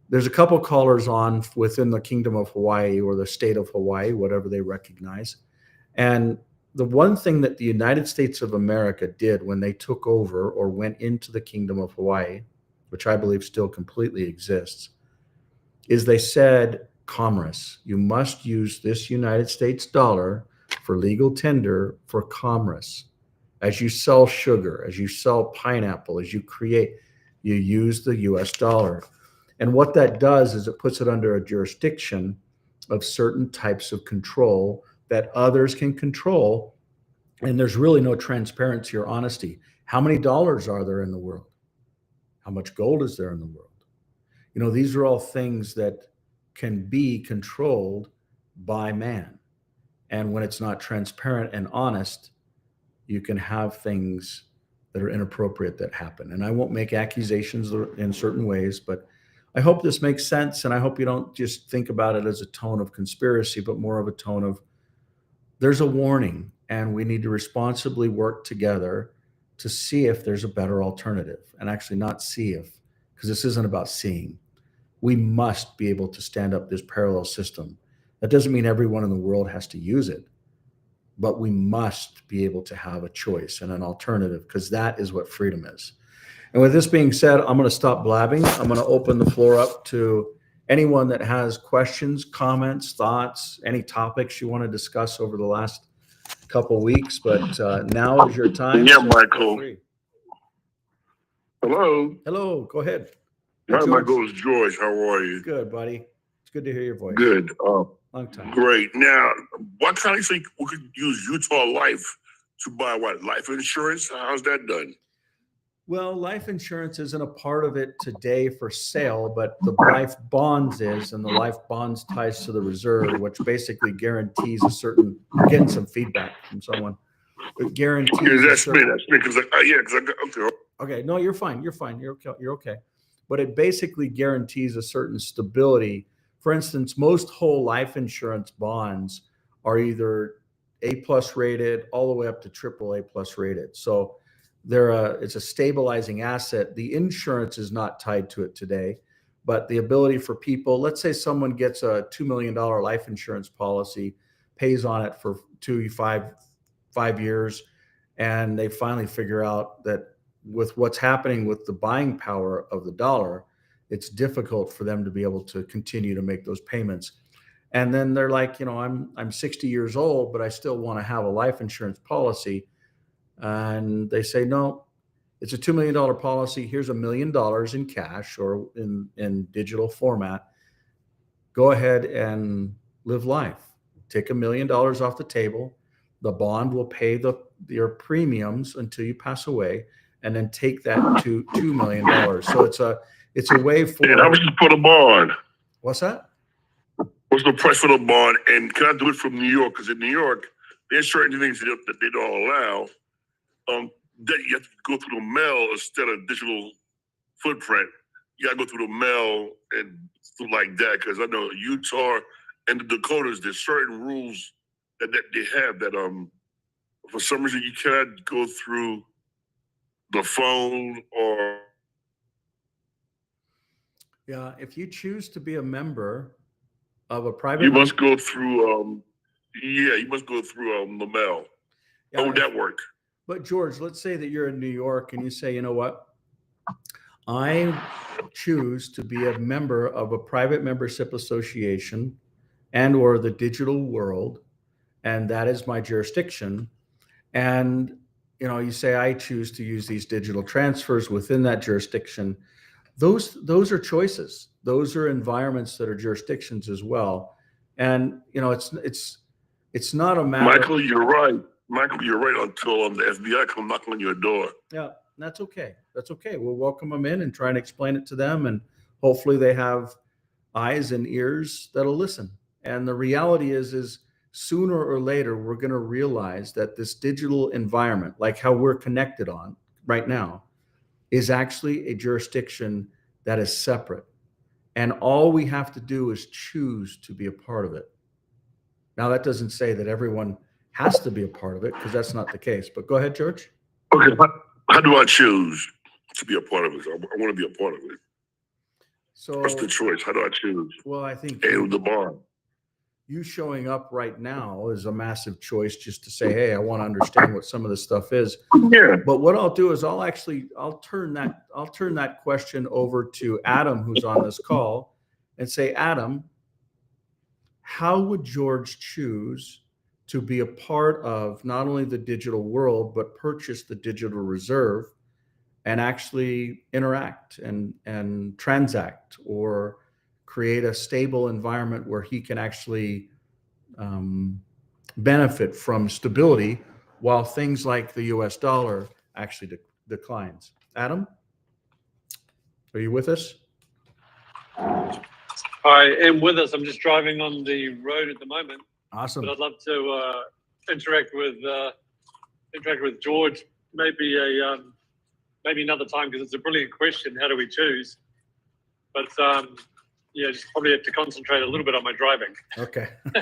there's a couple callers on within the Kingdom of Hawaii or the state of Hawaii, whatever they recognize. And the one thing that the United States of America did when they took over or went into the Kingdom of Hawaii, which I believe still completely exists, is they said, commerce, you must use this United States dollar for legal tender for commerce. As you sell sugar, as you sell pineapple, as you create, you use the US dollar. And what that does is it puts it under a jurisdiction of certain types of control that others can control. And there's really no transparency or honesty. How many dollars are there in the world? How much gold is there in the world? These are all things that can be controlled by man. And when it's not transparent and honest, you can have things that are inappropriate that happen. And I won't make accusations in certain ways, but I hope this makes sense. And I hope you don't just think about it as a tone of conspiracy, but more of a tone of there's a warning and we need to responsibly work together to see if there's a better alternative, and actually not see if, because this isn't about seeing. We must be able to stand up this parallel system. That doesn't mean everyone in the world has to use it, but we must be able to have a choice and an alternative, because that is what freedom is. And with this being said, I'm going to stop blabbing. I'm going to open the floor up to anyone that has questions, comments, thoughts, any topics you want to discuss over the last couple of weeks. But now is your time. Yeah, so Michael. Hello. Hello. Go ahead. Hi, George. Michael. It's George. How are you? Good, buddy. It's good to hear your voice. Good. Long time. Great. Now, what kind of think we could use Utah Life to buy what? Life insurance? How's that done? Well, life insurance isn't a part of it today for sale, but the life bonds is, and the life bonds ties to the reserve, which basically guarantees a certain, getting some feedback from someone. It guarantees. Yeah, that's me. That's me. Because okay. Okay. No, you're fine. You're fine. You're okay. But it basically guarantees a certain stability. For instance, most whole life insurance bonds are either A+ rated all the way up to AAA+ rated. So it's a stabilizing asset. The insurance is not tied to it today, but the ability for people, let's say someone gets a $2 million life insurance policy, pays on it for 5 years, and they finally figure out that with what's happening with the buying power of the dollar, it's difficult for them to be able to continue to make those payments. And then they're like, I'm 60 years old, but I still want to have a life insurance policy. And they say, no, it's a $2 million policy. Here's $1 million in cash or in digital format. Go ahead and live life. take $1 million off the table. The bond will pay your premiums until you pass away, and then take that to $2 million. So it's a way for. And how much is for the bond? What's that? What's the price for the bond? And can I do it from New York? Because in New York, there's certain things that they don't allow. That you have to go through the mail instead of digital footprint. You gotta go through the mail and stuff like that. Because I know Utah and the Dakotas, there's certain rules that they have that for some reason you cannot go through the phone or. Yeah, if you choose to be a member of a private. You must go through. You must go through the mail. How would that work? But George, let's say that you're in New York and you say, you know what? I choose to be a member of a private membership association and or the digital world, and that is my jurisdiction. And you say I choose to use these digital transfers within that jurisdiction. Those are choices. Those are environments that are jurisdictions as well. And it's not a matter. Michael, you're right. Until the FBI come knocking on your door. Yeah, that's okay. That's okay. We'll welcome them in and try and explain it to them, and hopefully they have eyes and ears that'll listen. And the reality is sooner or later we're going to realize that this digital environment, like how we're connected on right now, is actually a jurisdiction that is separate. And all we have to do is choose to be a part of it. Now, that doesn't say that everyone has to be a part of it, because that's not the case. But go ahead, George. Okay, how do I choose to be a part of it? I want to be a part of it. So what's the choice? How do I choose? Well, I think and the bond. You showing up right now is a massive choice, just to say, hey, I want to understand what some of this stuff is. Yeah. But what I'll do is I'll turn that question over to Adam, who's on this call, and say, Adam, how would George choose to be a part of not only the digital world, but purchase the digital reserve and actually interact and transact, or create a stable environment where he can actually benefit from stability while things like the US dollar actually declines? Adam, are you with us? I am with us. I'm just driving on the road at the moment. Awesome. But I'd love to interact with George. Maybe another time, because it's a brilliant question. How do we choose? But just probably have to concentrate a little bit on my driving. Okay. All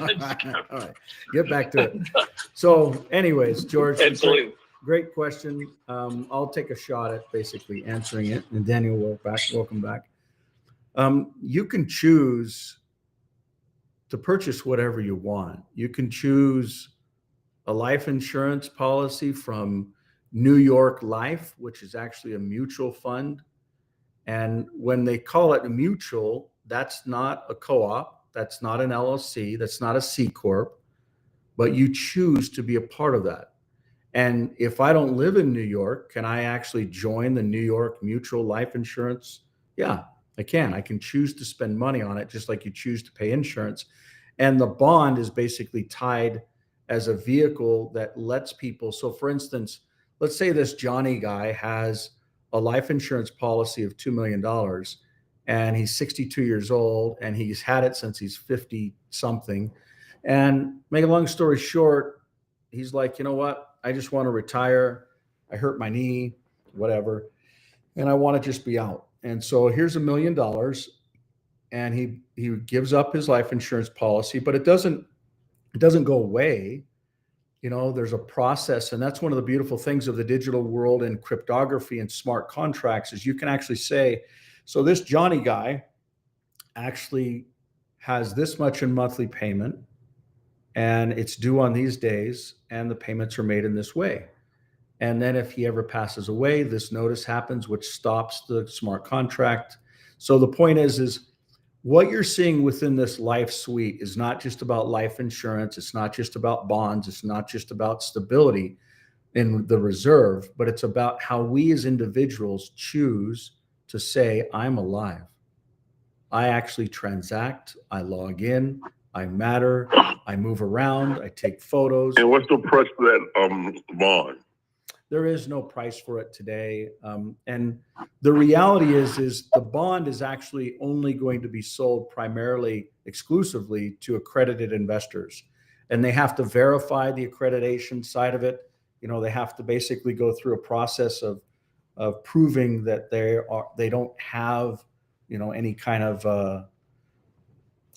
right. Get back to it. So, anyways, George. Absolutely. Great question. I'll take a shot at basically answering it, and Daniel, welcome back. You can choose to purchase whatever you want. You can choose a life insurance policy from New York Life, which is actually a mutual fund. And when they call it a mutual, that's not a co-op, that's not an LLC, that's not a C Corp, but you choose to be a part of that. And if I don't live in New York, can I actually join the New York Mutual Life Insurance? Yeah, I can. I can choose to spend money on it, just like you choose to pay insurance. And the bond is basically tied as a vehicle that lets people. So for instance, let's say this Johnny guy has a life insurance policy of $2 million, and he's 62 years old, and he's had it since he's 50 something. And make a long story short, he's like, you know what? I just want to retire. I hurt my knee, whatever. And I want to just be out. And so here's $1 million. And he gives up his life insurance policy, but it doesn't go away. You know, there's a process, and that's one of the beautiful things of the digital world and cryptography and smart contracts is you can actually say, so this Johnny guy actually has this much in monthly payment, and it's due on these days, and the payments are made in this way. And then if he ever passes away, this notice happens, which stops the smart contract. So the point is what you're seeing within this life suite is not just about life insurance. It's not just about bonds. It's not just about stability in the reserve, but it's about how we as individuals choose to say, I'm alive. I actually transact. I log in. I matter. I move around. I take photos. And what's the price for that bond? There is no price for it today. And the reality is the bond is actually only going to be sold primarily exclusively to accredited investors. And they have to verify the accreditation side of it. You know, they have to basically go through a process of proving that they don't have, you know, any kind of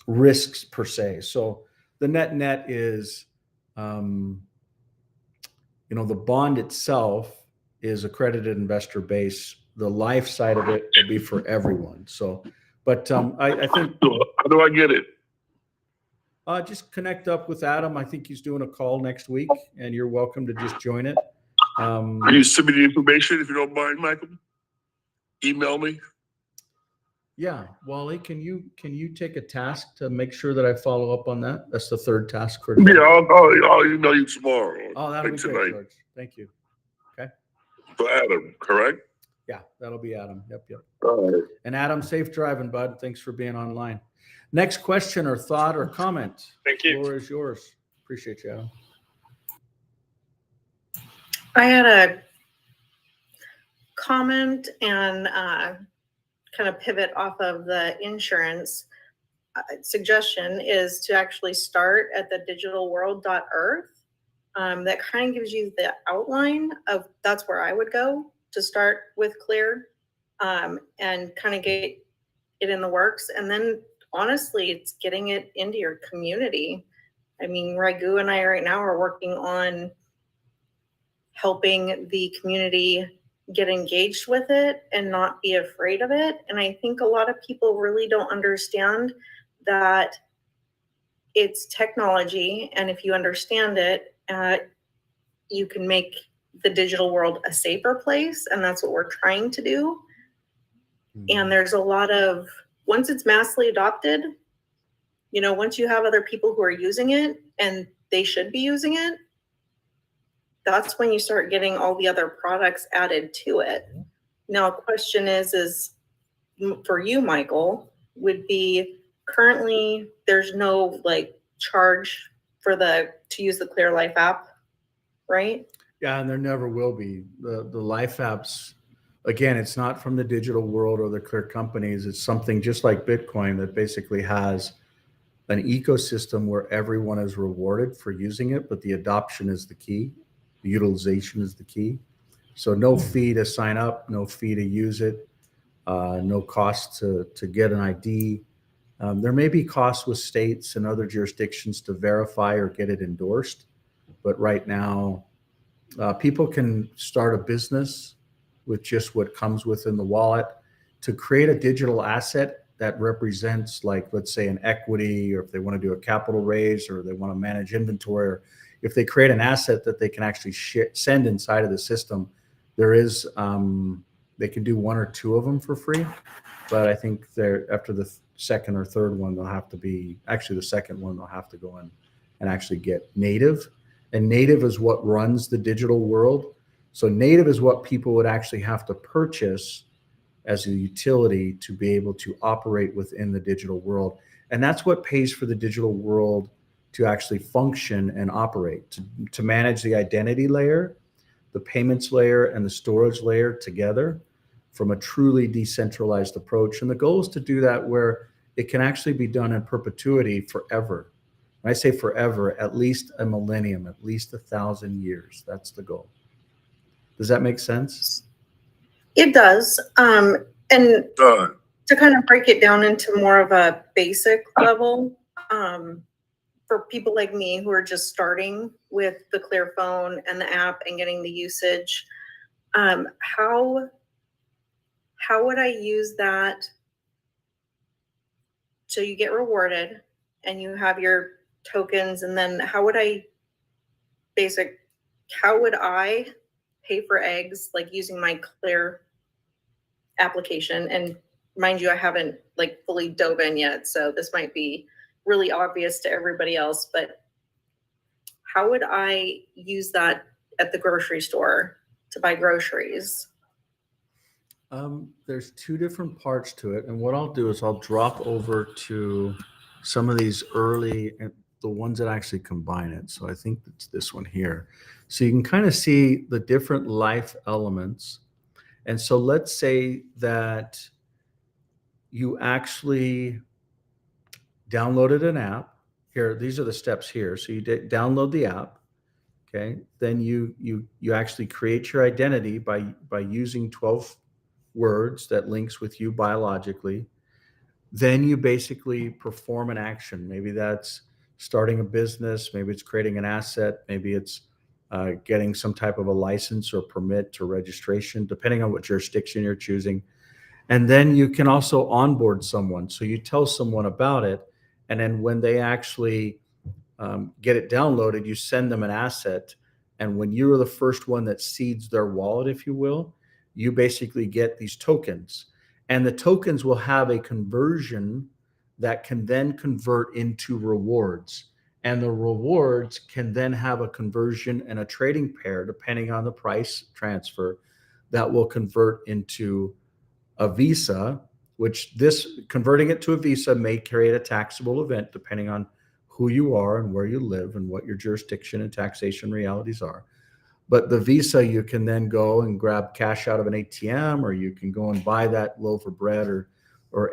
risks per se. So the net is, you know, the bond itself is accredited investor base. The life side of it will be for everyone. So, but I think. So how do I get it? Just connect up with Adam. I think he's doing a call next week, and you're welcome to just join it. Can you send me the information if you don't mind, Michael? Email me. Yeah, Wally, can you take a task to make sure that I follow up on that? That's the third task for today. Yeah, I'll email you tomorrow. Oh, that'll be like great, tonight. George. Thank you. For Adam, correct? Yeah, that'll be Adam. Yep. All right. And Adam, safe driving, bud. Thanks for being online. Next question or thought or comment. Thank you. Floor is yours. Appreciate you, Adam. I had a comment and kind of pivot off of the insurance. Suggestion is to actually start at the digitalworld.earth. That kind of gives you the outline of that's where I would go to start with Clear, and kind of get it in the works. And then honestly, it's getting it into your community. I mean, Raghu and I right now are working on helping the community get engaged with it and not be afraid of it. And I think a lot of people really don't understand that it's technology. And if you understand it, you can make the digital world a safer place. And that's what we're trying to do. And there's a lot of, once it's massively adopted, you know, once you have other people who are using it and they should be using it, that's when you start getting all the other products added to it. Now, a question is for you, Michael, would be currently there's no like charge for to use the Clear Life app, right? Yeah, and there never will be. The life apps, again, it's not from the digital world or the Clear companies. It's something just like Bitcoin that basically has an ecosystem where everyone is rewarded for using it, but the adoption is the key. The utilization is the key. So no fee to sign up, no fee to use it, no cost to get an ID. There may be costs with states and other jurisdictions to verify or get it endorsed. But right now, people can start a business with just what comes within the wallet. To create a digital asset that represents, like, let's say an equity, or if they want to do a capital raise, or they want to manage inventory, or if they create an asset that they can actually send inside of the system, there is, they can do one or two of them for free. But I think after the second or third one, they'll have to be, actually the second one, they'll have to go in and actually get native. And native is what runs the digital world. So native is what people would actually have to purchase as a utility to be able to operate within the digital world. And that's what pays for the digital world to actually function and operate, to manage the identity layer, the payments layer, and the storage layer together from a truly decentralized approach. And the goal is to do that where it can actually be done in perpetuity forever. When I say forever, at least a millennium, at least 1,000 years. That's the goal. Does that make sense? It does. And Done. to kind of break it down into more of a basic level, for people like me who are just starting with the Clear phone and the app and getting the usage, how would I use that? So you get rewarded and you have your tokens, and then how would I pay for eggs, like using my Clear application? And mind you, I haven't like fully dove in yet, so this might be really obvious to everybody else, but how would I use that at the grocery store to buy groceries? There's two different parts to it. And what I'll do is I'll drop over to some of these early, the ones that actually combine it. So I think it's this one here. So you can kind of see the different life elements. And so let's say that you actually downloaded an app. Here, these are the steps here. So you download the app. Okay. Then you actually create your identity by using 12 words that links with you biologically. Then you basically perform an action. Maybe that's starting a business. Maybe it's creating an asset. Maybe it's getting some type of a license or permit to registration, depending on what jurisdiction you're choosing. And then you can also onboard someone. So you tell someone about it. And then when they actually get it downloaded, you send them an asset. And when you're the first one that seeds their wallet, if you will, you basically get these tokens. And the tokens will have a conversion that can then convert into rewards. And the rewards can then have a conversion and a trading pair, depending on the price transfer, that will convert into a Visa, which this converting it to a Visa may create a taxable event, depending on who you are and where you live and what your jurisdiction and taxation realities are. But the Visa, you can then go and grab cash out of an ATM, or you can go and buy that loaf of bread or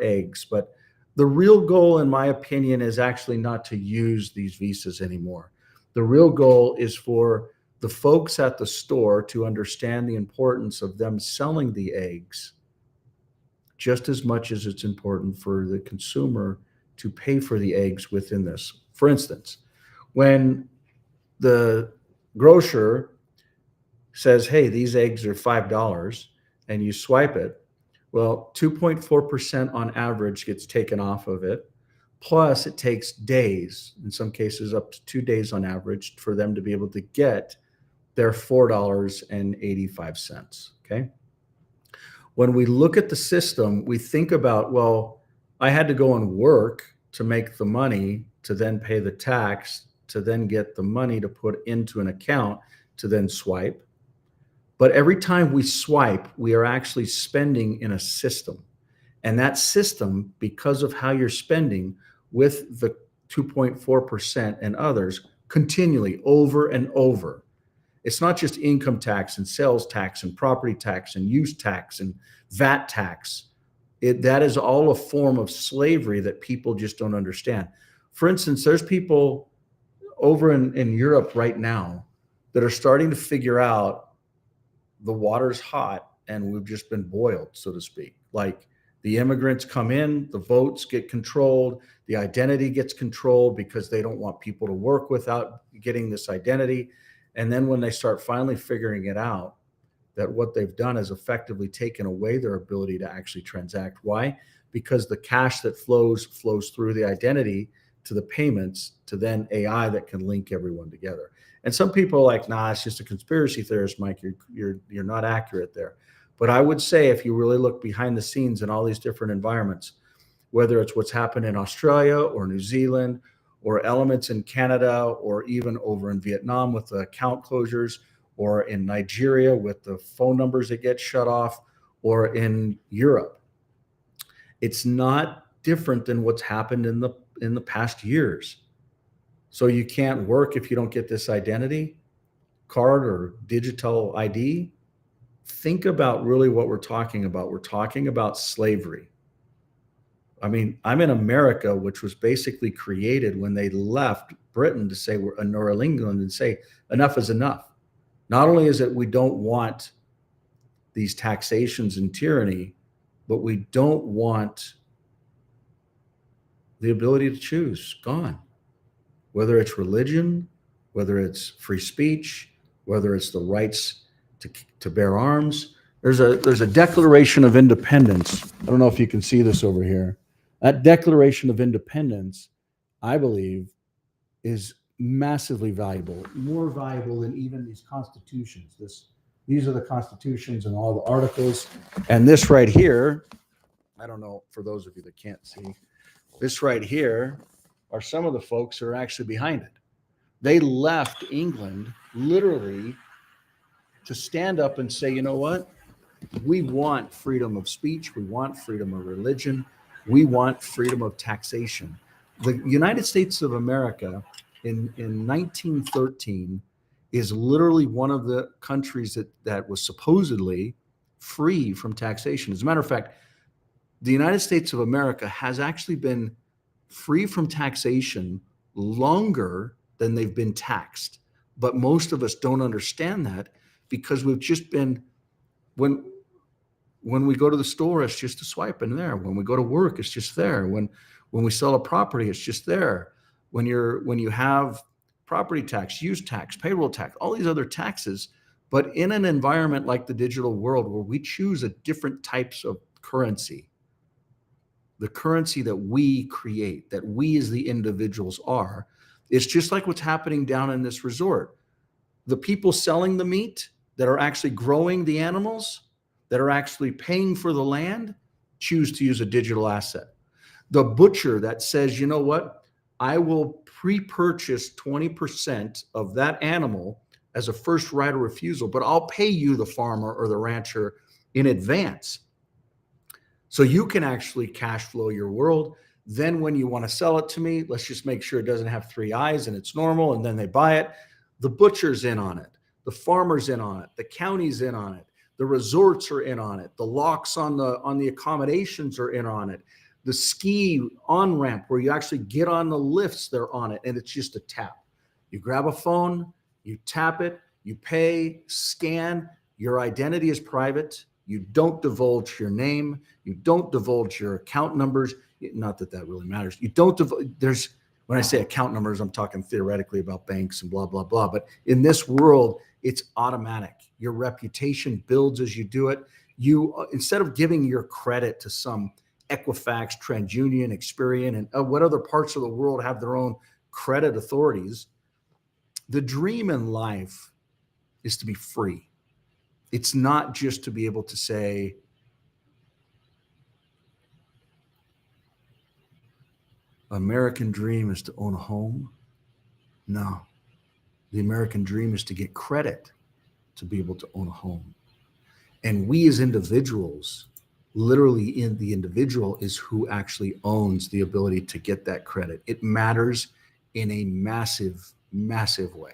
eggs. But the real goal, in my opinion, is actually not to use these Visas anymore. The real goal is for the folks at the store to understand the importance of them selling the eggs just as much as it's important for the consumer to pay for the eggs within this. For instance, when the grocer says, hey, these eggs are $5, and you swipe it, well, 2.4% on average gets taken off of it. Plus, it takes days, in some cases up to 2 days on average, for them to be able to get their $4.85. Okay. When we look at the system, we think about, well, I had to go and work to make the money, to then pay the tax, to then get the money to put into an account, to then swipe. But every time we swipe, we are actually spending in a system. And that system, because of how you're spending with the 2.4% and others, continually over and over. It's not just income tax and sales tax and property tax and use tax and VAT tax. That is all a form of slavery that people just don't understand. For instance, there's people over in Europe right now that are starting to figure out the water's hot and we've just been boiled, so to speak. Like, the immigrants come in, the votes get controlled, the identity gets controlled because they don't want people to work without getting this identity. And then when they start finally figuring it out, that what they've done is effectively taken away their ability to actually transact. Why? Because the cash that flows through the identity to the payments to then AI that can link everyone together. And some people are like, nah, it's just a conspiracy theorist, Mike. You're not accurate there. But I would say, if you really look behind the scenes in all these different environments, whether it's what's happened in Australia or New Zealand, or elements in Canada, or even over in Vietnam with the account closures, or in Nigeria with the phone numbers that get shut off, or in Europe, it's not different than what's happened in the past years. So you can't work if you don't get this identity card or digital ID. Think about really what we're talking about. We're talking about slavery. I mean, I'm in America, which was basically created when they left Britain to say, or England, and say, enough is enough. Not only is it we don't want these taxations and tyranny, but we don't want the ability to choose. Gone. Whether it's religion, whether it's free speech, whether it's the rights to bear arms. There's a Declaration of Independence. I don't know if you can see this over here. That Declaration of Independence, I believe, is massively valuable, more valuable than even these constitutions. These are the constitutions and all the articles. And this right here, I don't know, for those of you that can't see, this right here are some of the folks who are actually behind it. They left England literally to stand up and say, you know what? We want freedom of speech. We want freedom of religion. We want freedom of taxation. The United States of America in 1913 is literally one of the countries that was supposedly free from taxation. As a matter of fact, the United States of America has actually been free from taxation longer than they've been taxed. But most of us don't understand that because we've just been, when we go to the store, it's just a swipe in there. When we go to work, it's just there. When we sell a property, it's just there. When you have property tax, use tax, payroll tax, all these other taxes, but in an environment like the digital world where we choose a different types of currency, the currency that we create, that we as the individuals are, it's just like what's happening down in this resort. The people selling the meat that are actually growing the animals, that are actually paying for the land, choose to use a digital asset. The butcher that says, you know what, I will pre-purchase 20% of that animal as a first right of refusal, but I'll pay you, the farmer or the rancher, in advance. So you can actually cash flow your world. Then when you want to sell it to me, let's just make sure it doesn't have 3 eyes and it's normal, and then they buy it. The butcher's in on it. The farmer's in on it. The county's in on it. The resorts are in on it. The locks on the accommodations are in on it. The ski on-ramp where you actually get on the lifts, they're on it, and it's just a tap. You grab a phone, you tap it, you pay, scan. Your identity is private. You don't divulge your name. You don't divulge your account numbers. Not that that really matters. You don't there's, when I say account numbers, I'm talking theoretically about banks and blah, blah, blah. But in this world, it's automatic. Your reputation builds as you do it. You, instead of giving your credit to some Equifax, TransUnion, Experian, and what other parts of the world have their own credit authorities, the dream in life is to be free. It's not just to be able to say, American dream is to own a home. No, the American dream is to get credit to be able to own a home. And we as individuals, literally in the individual is who actually owns the ability to get that credit. It matters in a massive, massive way.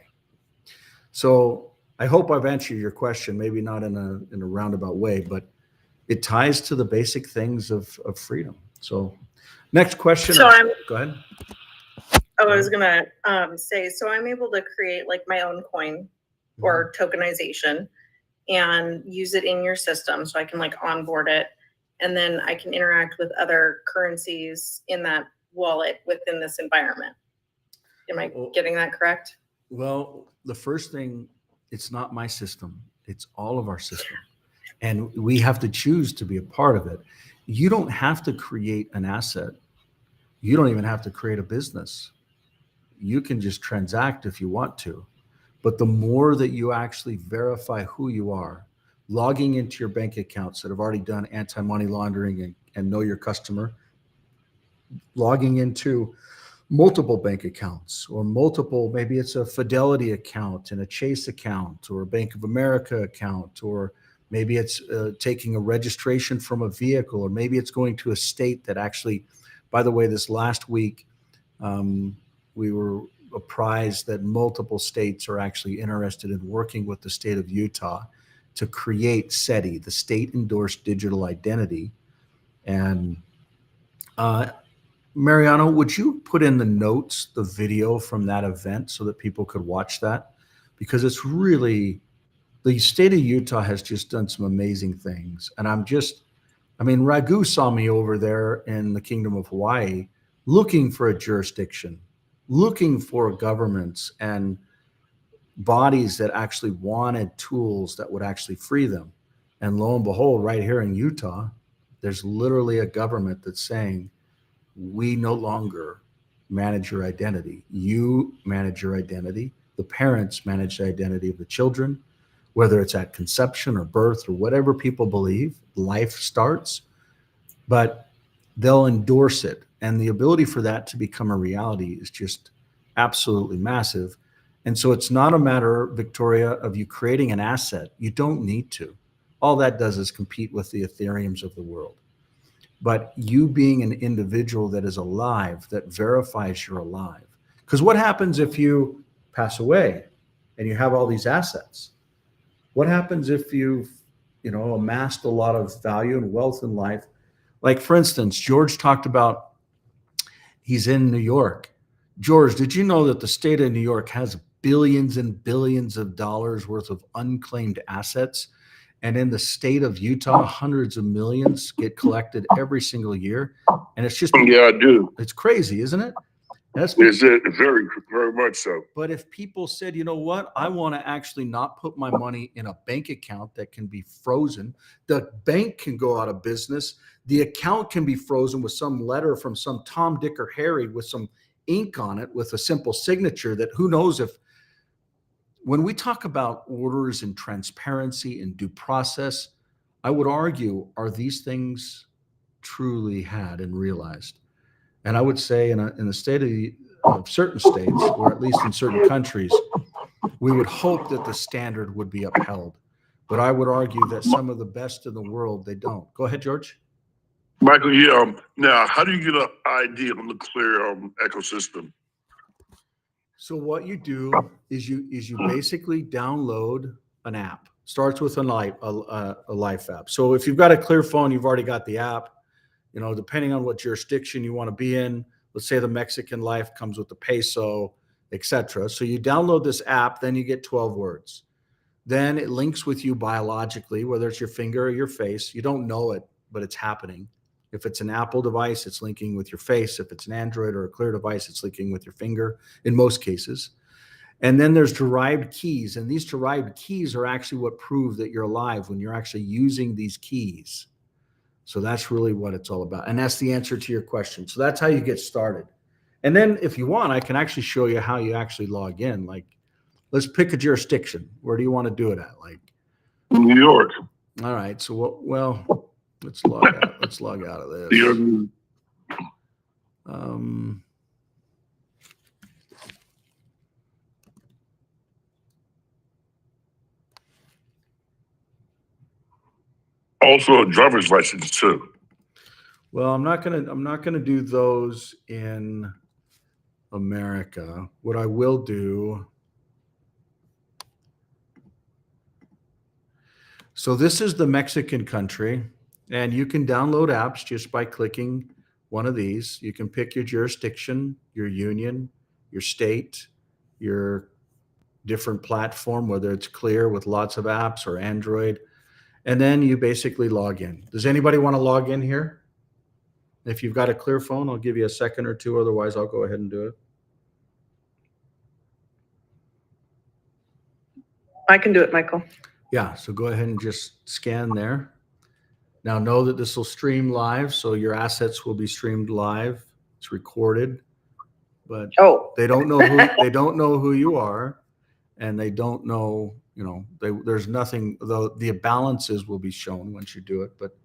So I hope I've answered your question, maybe not in a roundabout way, but it ties to the basic things of freedom. So next question. So go ahead. I was gonna say, so I'm able to create like my own coin or tokenization and use it in your system, so I can like onboard it, and then I can interact with other currencies in that wallet within this environment. Am I getting that correct? Well, the first thing, it's not my system. It's all of our system. And we have to choose to be a part of it. You don't have to create an asset. You don't even have to create a business. You can just transact if you want to. But the more that you actually verify who you are, logging into your bank accounts that have already done anti-money laundering and know your customer, logging into multiple bank accounts or multiple, maybe it's a Fidelity account and a Chase account or a Bank of America account, or maybe it's taking a registration from a vehicle, or maybe it's going to a state that actually, by the way, this last week, we were apprised that multiple states are actually interested in working with the state of Utah to create SETI, the state endorsed digital identity. And Mariano, would you put in the notes the video from that event so that people could watch that? Because it's really, the state of Utah has just done some amazing things. And Raghu saw me over there in the Kingdom of Hawaii looking for a jurisdiction, looking for governments and bodies that actually wanted tools that would actually free them. And lo and behold, right here in Utah, there's literally a government that's saying, we no longer manage your identity. You manage your identity. The parents manage the identity of the children, whether it's at conception or birth or whatever people believe, life starts, but they'll endorse it. And the ability for that to become a reality is just absolutely massive. And so it's not a matter, Victoria, of you creating an asset. You don't need to. All that does is compete with the Ethereums of the world. but you being an individual that is alive, that verifies you're alive. Because what happens if you pass away and you have all these assets? What happens if you've, amassed a lot of value and wealth in life? Like, for instance, George talked about he's in New York. George, did you know that the state of New York has billions and billions of dollars worth of unclaimed assets? And in the state of Utah, hundreds of millions get collected every single year. And it's just, Yeah, I do. it's crazy, isn't it? That's Is it very, very much so? But if people said, you know what, I want to actually not put my money in a bank account that can be frozen, the bank can go out of business. The account can be frozen with some letter from some Tom, Dick, or Harry with some ink on it with a simple signature that who knows if, when we talk about orders and transparency and due process, I would argue, are these things truly had and realized? And I would say in the state of certain states, or at least in certain countries, we would hope that the standard would be upheld. But I would argue that some of the best in the world, they don't. Go ahead, George. Michael, yeah. Now, how do you get an idea on the Clear ecosystem? So what you do is you basically download an app. Starts with a life app. So if you've got a Clear phone, you've already got the app. Depending on what jurisdiction you want to be in, let's say the Mexican life comes with the peso, etc. So you download this app, then you get 12 words. Then it links with you biologically, whether it's your finger or your face. You don't know it, but it's happening. If it's an Apple device, it's linking with your face. If it's an Android or a Clear device, it's linking with your finger in most cases. And then there's derived keys. And these derived keys are actually what prove that you're alive when you're actually using these keys. So that's really what it's all about. And that's the answer to your question. So that's how you get started. And then if you want, I can actually show you how you actually log in. Like, let's pick a jurisdiction. Where do you want to do it at? Like New York. All right. So well, let's log out. Let's log out of this. Also a driver's license too. Well, I'm not gonna do those in America. What I will do. So this is the Mexican country, and you can download apps just by clicking one of these. You can pick your jurisdiction, your union, your state, your different platform, whether it's Clear with lots of apps or Android. And then you basically log in. Does anybody want to log in here? If you've got a Clear phone, I'll give you a second or two. Otherwise, I'll go ahead and do it. I can do it, Michael. Yeah, so go ahead and just scan there. Now know that this will stream live, so your assets will be streamed live. It's recorded, but they don't know who you are, and they don't know. There's nothing. Though the balances will be shown once you do it, but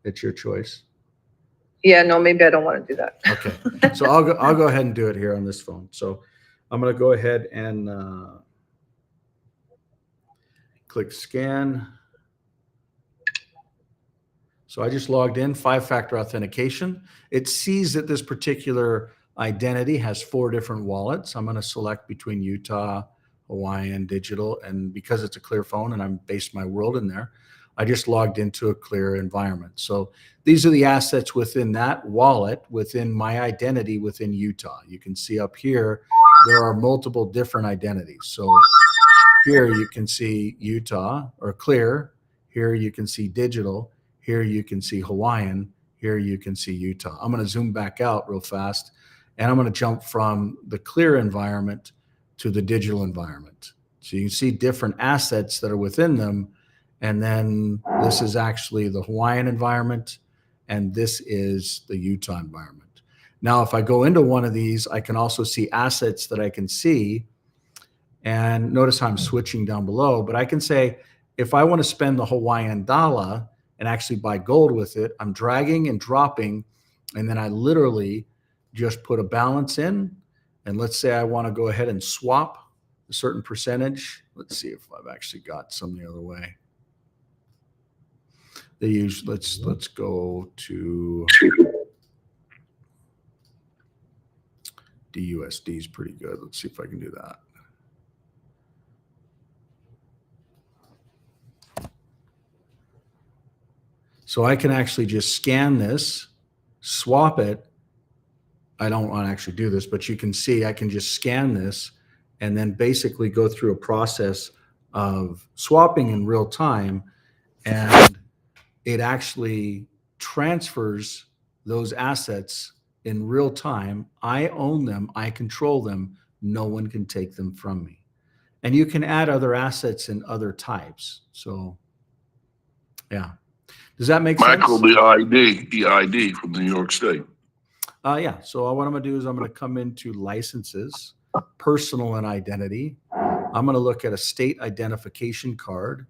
it's your choice. Yeah, no, maybe I don't want to do that. Okay, so I'll go ahead and do it here on this phone. So I'm going to go ahead and click scan. So I just logged in, 5-factor authentication. It sees that this particular identity has 4 different wallets. I'm going to select between Utah, Hawaiian, digital, and because it's a Clear phone and I'm based my world in there, I just logged into a Clear environment. So these are the assets within that wallet, within my identity within Utah. You can see up here, there are multiple different identities. So here you can see Utah or Clear. Here you can see digital. Here you can see Hawaiian. Here you can see Utah. I'm going to zoom back out real fast, and I'm going to jump from the Clear environment to the digital environment. So you can see different assets that are within them. And then this is actually the Hawaiian environment, and this is the Utah environment. Now, if I go into one of these, I can also see assets that I can see. And notice how I'm switching down below, but I can say, if I want to spend the Hawaiian dollar and actually buy gold with it, I'm dragging and dropping, and then I literally just put a balance in. And let's say I want to go ahead and swap a certain percentage. Let's see if I've actually got some the other way. They use, let's go to DUSD is pretty good. Let's see if I can do that. So I can actually just scan this, swap it. I don't want to actually do this, but you can see I can just scan this and then basically go through a process of swapping in real time, and it actually transfers those assets in real time. I own them, I control them, no one can take them from me. And you can add other assets and other types. So yeah. Does that make Michael, sense? the ID from New York State. Yeah. So what I'm going to do is I'm going to come into licenses, personal and identity. I'm going to look at a state identification card,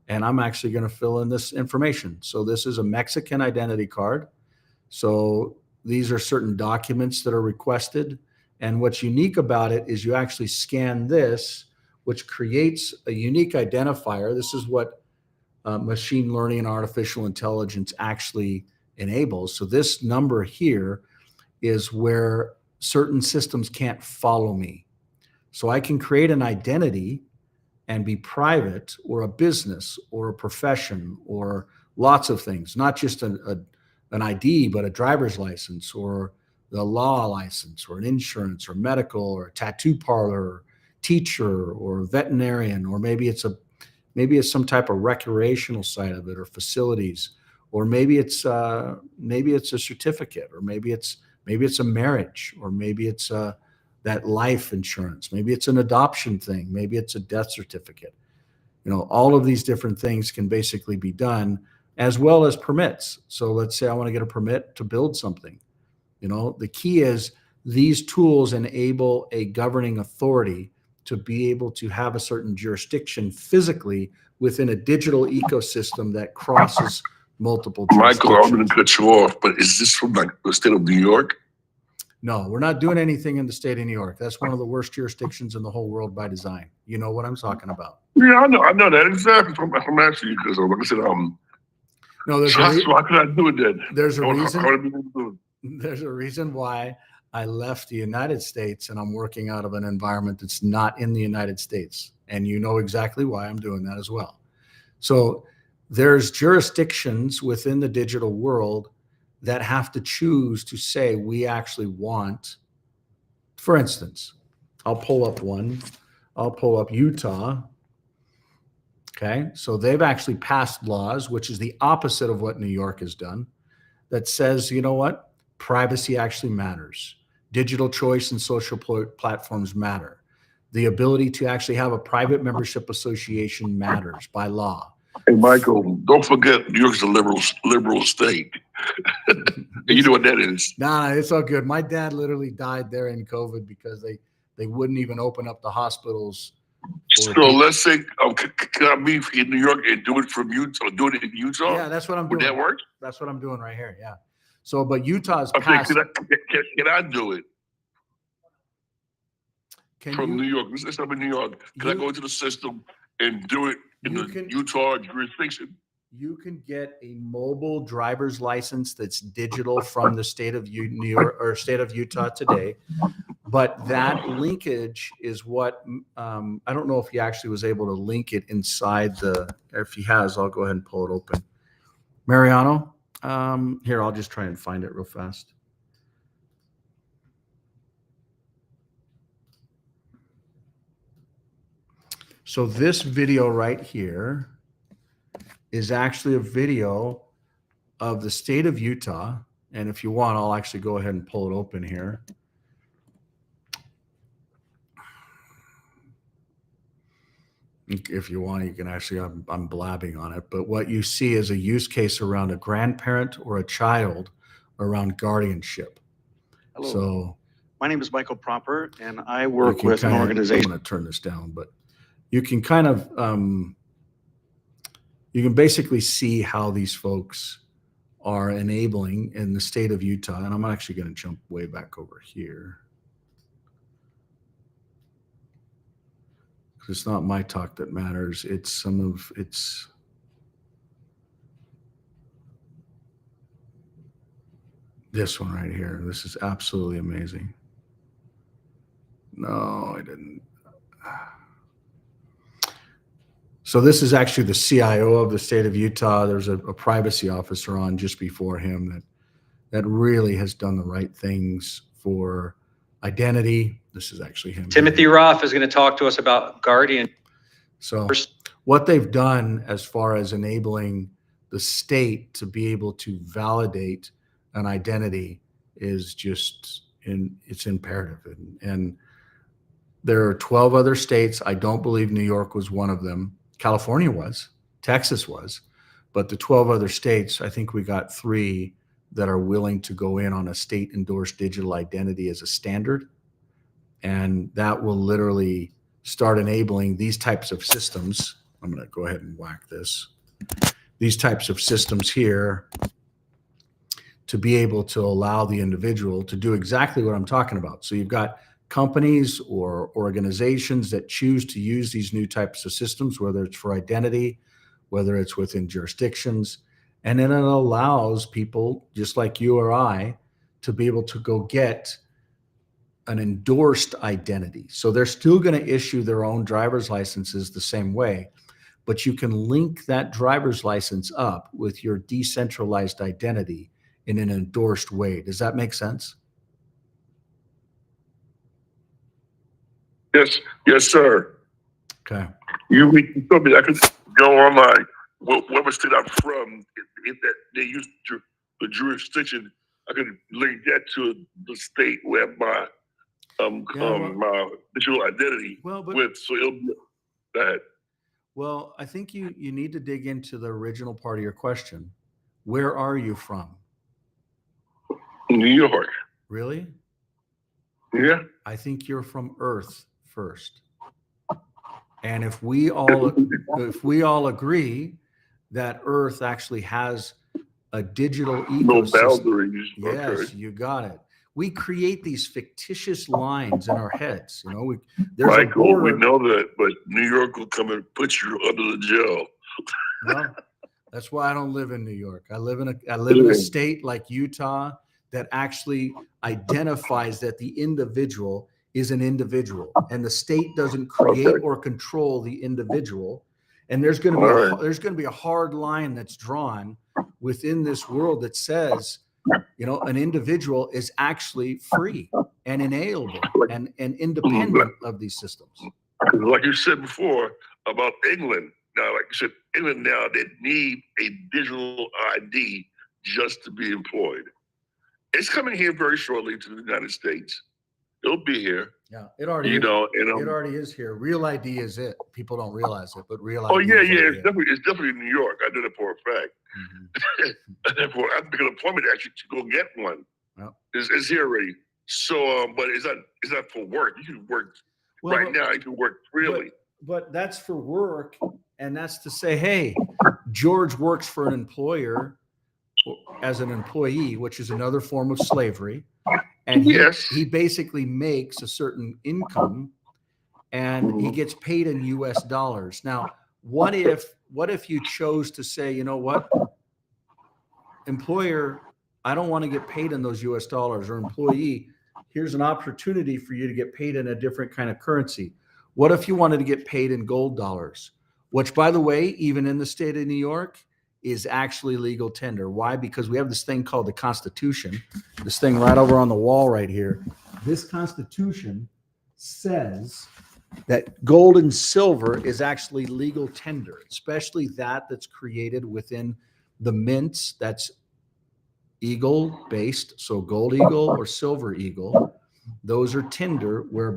and I'm actually going to fill in this information. So this is a Mexican identity card. So these are certain documents that are requested. And what's unique about it is you actually scan this, which creates a unique identifier. This is what machine learning and artificial intelligence actually enables. So this number here is where certain systems can't follow me. So I can create an identity and be private, or a business, or a profession, or lots of things, not just an ID, but a driver's license, or the law license, or an insurance, or medical, or a tattoo parlor, or teacher, or veterinarian, or maybe it's some type of recreational side of it, or facilities, or maybe it's a certificate, or maybe it's a marriage, or maybe it's that life insurance, maybe it's an adoption thing, maybe it's a death certificate. All of these different things can basically be done, as well as permits. So let's say I want to get a permit to build something. The key is these tools enable a governing authority to be able to have a certain jurisdiction physically within a digital ecosystem that crosses multiple Michael, I'm going jurisdictions. to cut you off, but is this from like the state of New York? No, we're not doing anything in the state of New York. That's one of the worst jurisdictions in the whole world by design. You know what I'm talking about. Yeah, I know that exactly. I'm asking you because, like I said, No, there's so how can I do it then? there's a How would I reason. be able to do it? There's a reason why I left the United States, and I'm working out of an environment that's not in the United States. And you know exactly why I'm doing that as well. So there's jurisdictions within the digital world that have to choose to say, we actually want, for instance, I'll pull up Utah. Okay. So they've actually passed laws, which is the opposite of what New York has done, that says, you know what? Privacy actually matters. Digital choice and social platforms matter. The ability to actually have a private membership association matters by law. Hey, Michael, don't forget New York's a liberal state. And you know what that is. Nah, it's all good. My dad literally died there in COVID because they wouldn't even open up the hospitals. So let's say, can I be in New York and do it from Utah, do it in Utah? Yeah, that's what I'm Would doing. that work? That's what I'm doing right here. Yeah. So, but Utah's Okay, passed. can I do it Can from you- New York? Let's say I'm in New York. Can I You- go into the system and do it in You the can- Utah jurisdiction? You can get a mobile driver's license that's digital from the state of New York or state of Utah today. But that linkage is what I don't know if he actually was able to link it inside if he has, I'll go ahead and pull it open. Mariano, here, I'll just try and find it real fast. So this video right here is actually a video of the state of Utah. And if you want, I'll actually go ahead and pull it open here. If you want, you can actually, I'm blabbing on it. But what you see is a use case around a grandparent or a child around guardianship. Hello, So my name is Michael Proper, and I you work can with an kinda- organization. I'm going to turn this down, but you can kind of, you can basically see how these folks are enabling in the state of Utah. And I'm actually going to jump way back over here. It's not my talk that matters. It's This one right here. This is absolutely amazing. No, I didn't. So this is actually the CIO of the state of Utah. There's a privacy officer on just before him that really has done the right things for identity. This is actually him. Timothy Roth is going to talk to us about Guardian. So what they've done as far as enabling the state to be able to validate an identity is just it's imperative. And there are 12 other states. I don't believe New York was one of them. California was, Texas was, but the 12 other states, I think we got 3 that are willing to go in on a state endorsed digital identity as a standard. And that will literally start enabling these types of systems. I'm going to go ahead and whack this. These types of systems here to be able to allow the individual to do exactly what I'm talking about. So you've got companies or organizations that choose to use these new types of systems, whether it's for identity, whether it's within jurisdictions, and then it allows people just like you or I to be able to go get an endorsed identity. So they're still going to issue their own driver's licenses the same way, but you can link that driver's license up with your decentralized identity in an endorsed way. Does that make sense? Yes, sir. Okay. You told me I could go online. Whatever state I'm from, if that they use the jurisdiction, I could link that to the state where my my digital identity with. So it'll be that. Well, I think you need to dig into the original part of your question. Where are you from? New York. Really? Yeah. I think you're from Earth first. And if we all agree that Earth actually has a digital No ecosystem. boundaries. Yes, Okay. you got it. We create these fictitious lines in our heads. You know, there's Michael, a border. we know that, but New York will come and put you under the jail. Well, that's why I don't live in New York. I live in a state like Utah that actually identifies that the individual is an individual, and the state doesn't create or control the individual. And there's going to be a hard line that's drawn within this world that says, you know, an individual is actually free and inalienable and independent of these systems. Like you said before about England. Now, like you said, England now, they need a digital ID just to be employed. It's coming here very shortly to the United States. It'll be here. Yeah, it already It already is here. Real ID is it. People don't realize it, but Real ID. Oh yeah, is yeah. already It's definitely New York. I did it for a fact. Therefore, I have to make an appointment actually to go get one. Yep. It's here already. So, but it's not for work. You can work now. You can work freely. But that's for work, and that's to say, hey, George works for an employer as an employee, which is another form of slavery. And he basically makes a certain income, and he gets paid in US dollars. Now, what if you chose to say, you know what, employer, I don't want to get paid in those US dollars, or employee, here's an opportunity for you to get paid in a different kind of currency. What if you wanted to get paid in gold dollars, which, by the way, even in the state of New York, is actually legal tender. Why? Because we have this thing called the Constitution, this thing right over on the wall right here. This Constitution says that gold and silver is actually legal tender, especially that's created within the mints that's eagle based. So gold eagle or silver eagle, those are tender where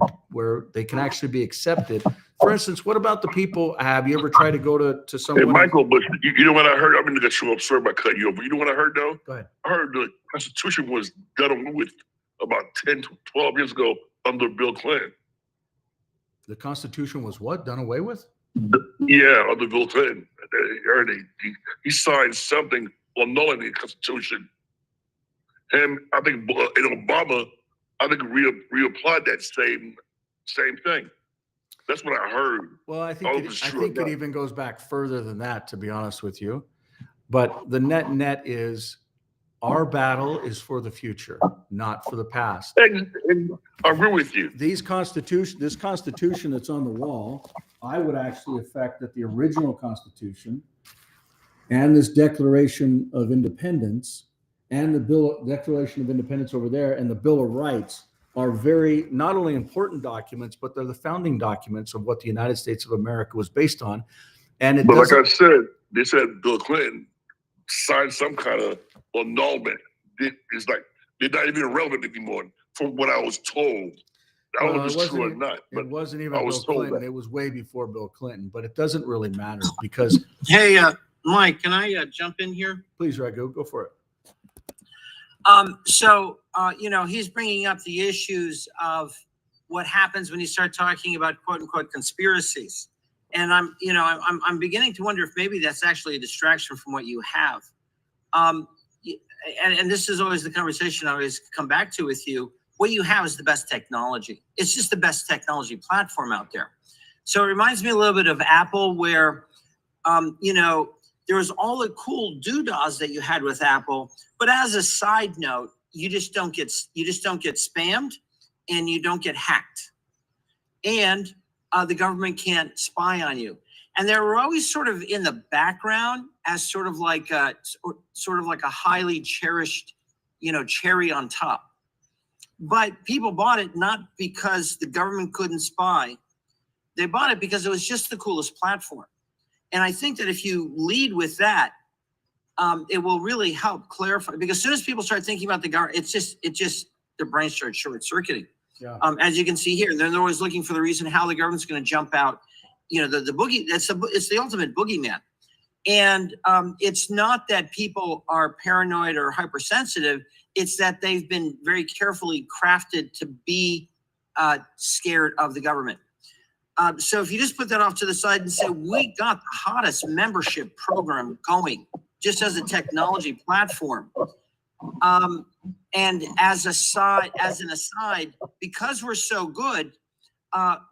they can actually be accepted. For instance, what about the people? Have you ever tried to go to someone? Hey, Michael, but you know what I heard? I'm going to get you up. Sorry about cutting you off. But you know what I heard, though? Go ahead. I heard the Constitution was done away with about 10 to 12 years ago under Bill Clinton. The Constitution was what? Done away with? Yeah, under Bill Clinton. He signed something annulling the Constitution. And I think Obama, I think reapplied that same thing. That's what I heard. Well, I think it even goes back further than that, to be honest with you. But the net is Our battle is for the future, not for the past. And I agree with you. This constitution that's on the wall, I would actually affect that the original constitution and this Declaration of Independence and the Declaration of Independence over there and the Bill of Rights are very, not only important documents, but they're the founding documents of what the United States of America was based on. And it But like doesn't, I said, they said Bill Clinton signed some kind of annulment. It's like they're not even relevant anymore, from what I was told. I don't know if it's true or not, but it wasn't even I Bill was told Clinton. that. It was way before Bill Clinton, but it doesn't really matter because, Hey, Mike, can I jump in here? please, Raghu, go for it. He's bringing up the issues of what happens when you start talking about quote unquote conspiracies. And I'm beginning to wonder if maybe that's actually a distraction from what you have. And this is always the conversation I always come back to with you. What you have is the best technology. It's just the best technology platform out there. So it reminds me a little bit of Apple, where, there was all the cool doodahs that you had with Apple, but as a side note, you just don't get spammed and you don't get hacked, and the government can't spy on you. And they were always sort of in the background as sort of like a highly cherished, cherry on top. But people bought it not because the government couldn't spy. They bought it because it was just the coolest platform. And I think that if you lead with that, it will really help clarify. Because as soon as people start thinking about the government, it just their brains start short circuiting. Yeah. As you can see here, they're always looking for the reason how the government's going to jump out. The boogie. It's the ultimate boogeyman. And it's not that people are paranoid or hypersensitive. It's that they've been very carefully crafted to be scared of the government. So if you just put that off to the side and say, we got the hottest membership program going just as a technology platform. And as an aside, because we're so good,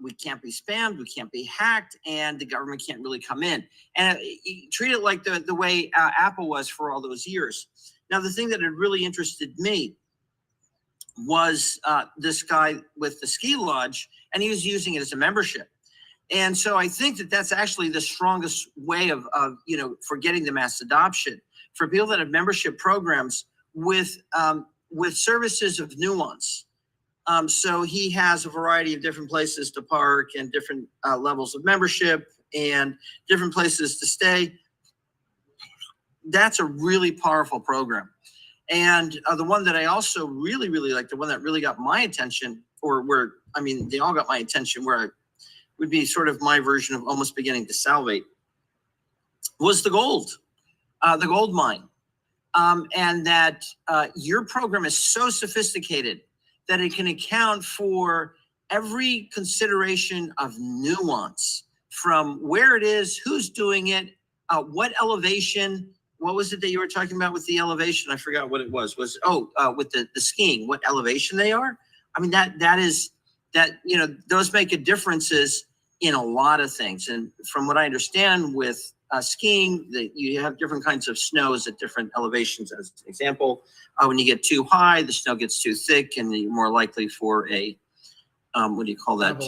we can't be spammed, we can't be hacked, and the government can't really come in. And treat it like the way Apple was for all those years. Now, the thing that had really interested me was this guy with the ski lodge, and he was using it as a membership. And so I think that that's actually the strongest way of for getting the mass adoption for people that have membership programs with services of nuance. So he has a variety of different places to park and different levels of membership and different places to stay. That's a really powerful program. And the one that I also really, really like, the one that really got my attention, they all got my attention, where I would be sort of my version of almost beginning to salivate, was the gold mine. And that your program is so sophisticated that it can account for every consideration of nuance, from where it is, who's doing it, what elevation. What was it that you were talking about with the elevation? I forgot what it was. With the skiing, what elevation they are? I mean, those make a differences in a lot of things. And from what I understand with skiing, that you have different kinds of snows at different elevations. As an example, when you get too high, the snow gets too thick, and you're more likely for a what do you call that?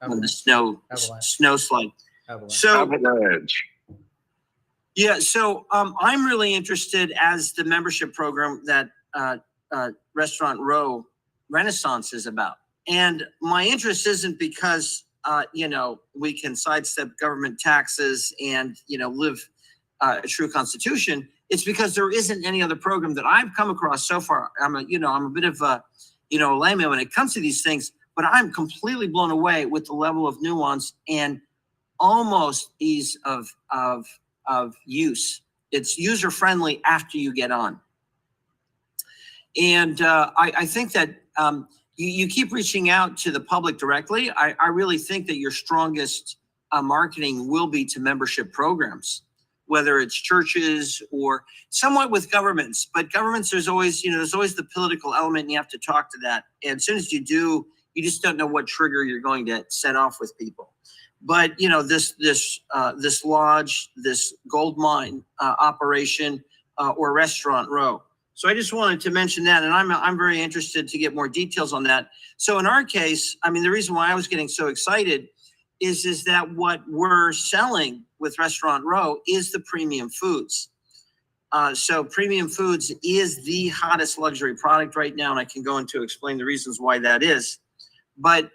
When the snow slide. Avalanche. So Avalanche. yeah, so I'm really interested, as the membership program that Restaurant Row Renaissance is about. And my interest isn't because we can sidestep government taxes and live a true constitution. It's because there isn't any other program that I've come across so far. I'm a bit of a layman when it comes to these things, but I'm completely blown away with the level of nuance and almost ease of use. It's user friendly after you get on. And I think that you keep reaching out to the public directly. I really think that your strongest marketing will be to membership programs, whether it's churches or somewhat with governments. But governments, there's always the political element, and you have to talk to that. And as soon as you do, you just don't know what trigger you're going to set off with people. But this lodge, this gold mine operation, or Restaurant Row, So I just wanted to mention that, and I'm very interested to get more details on that. So in our case, I mean, the reason why I was getting so excited is that what we're selling with Restaurant Row is the premium foods. So premium foods is the hottest luxury product right now, and I can go into explain the reasons why that is. But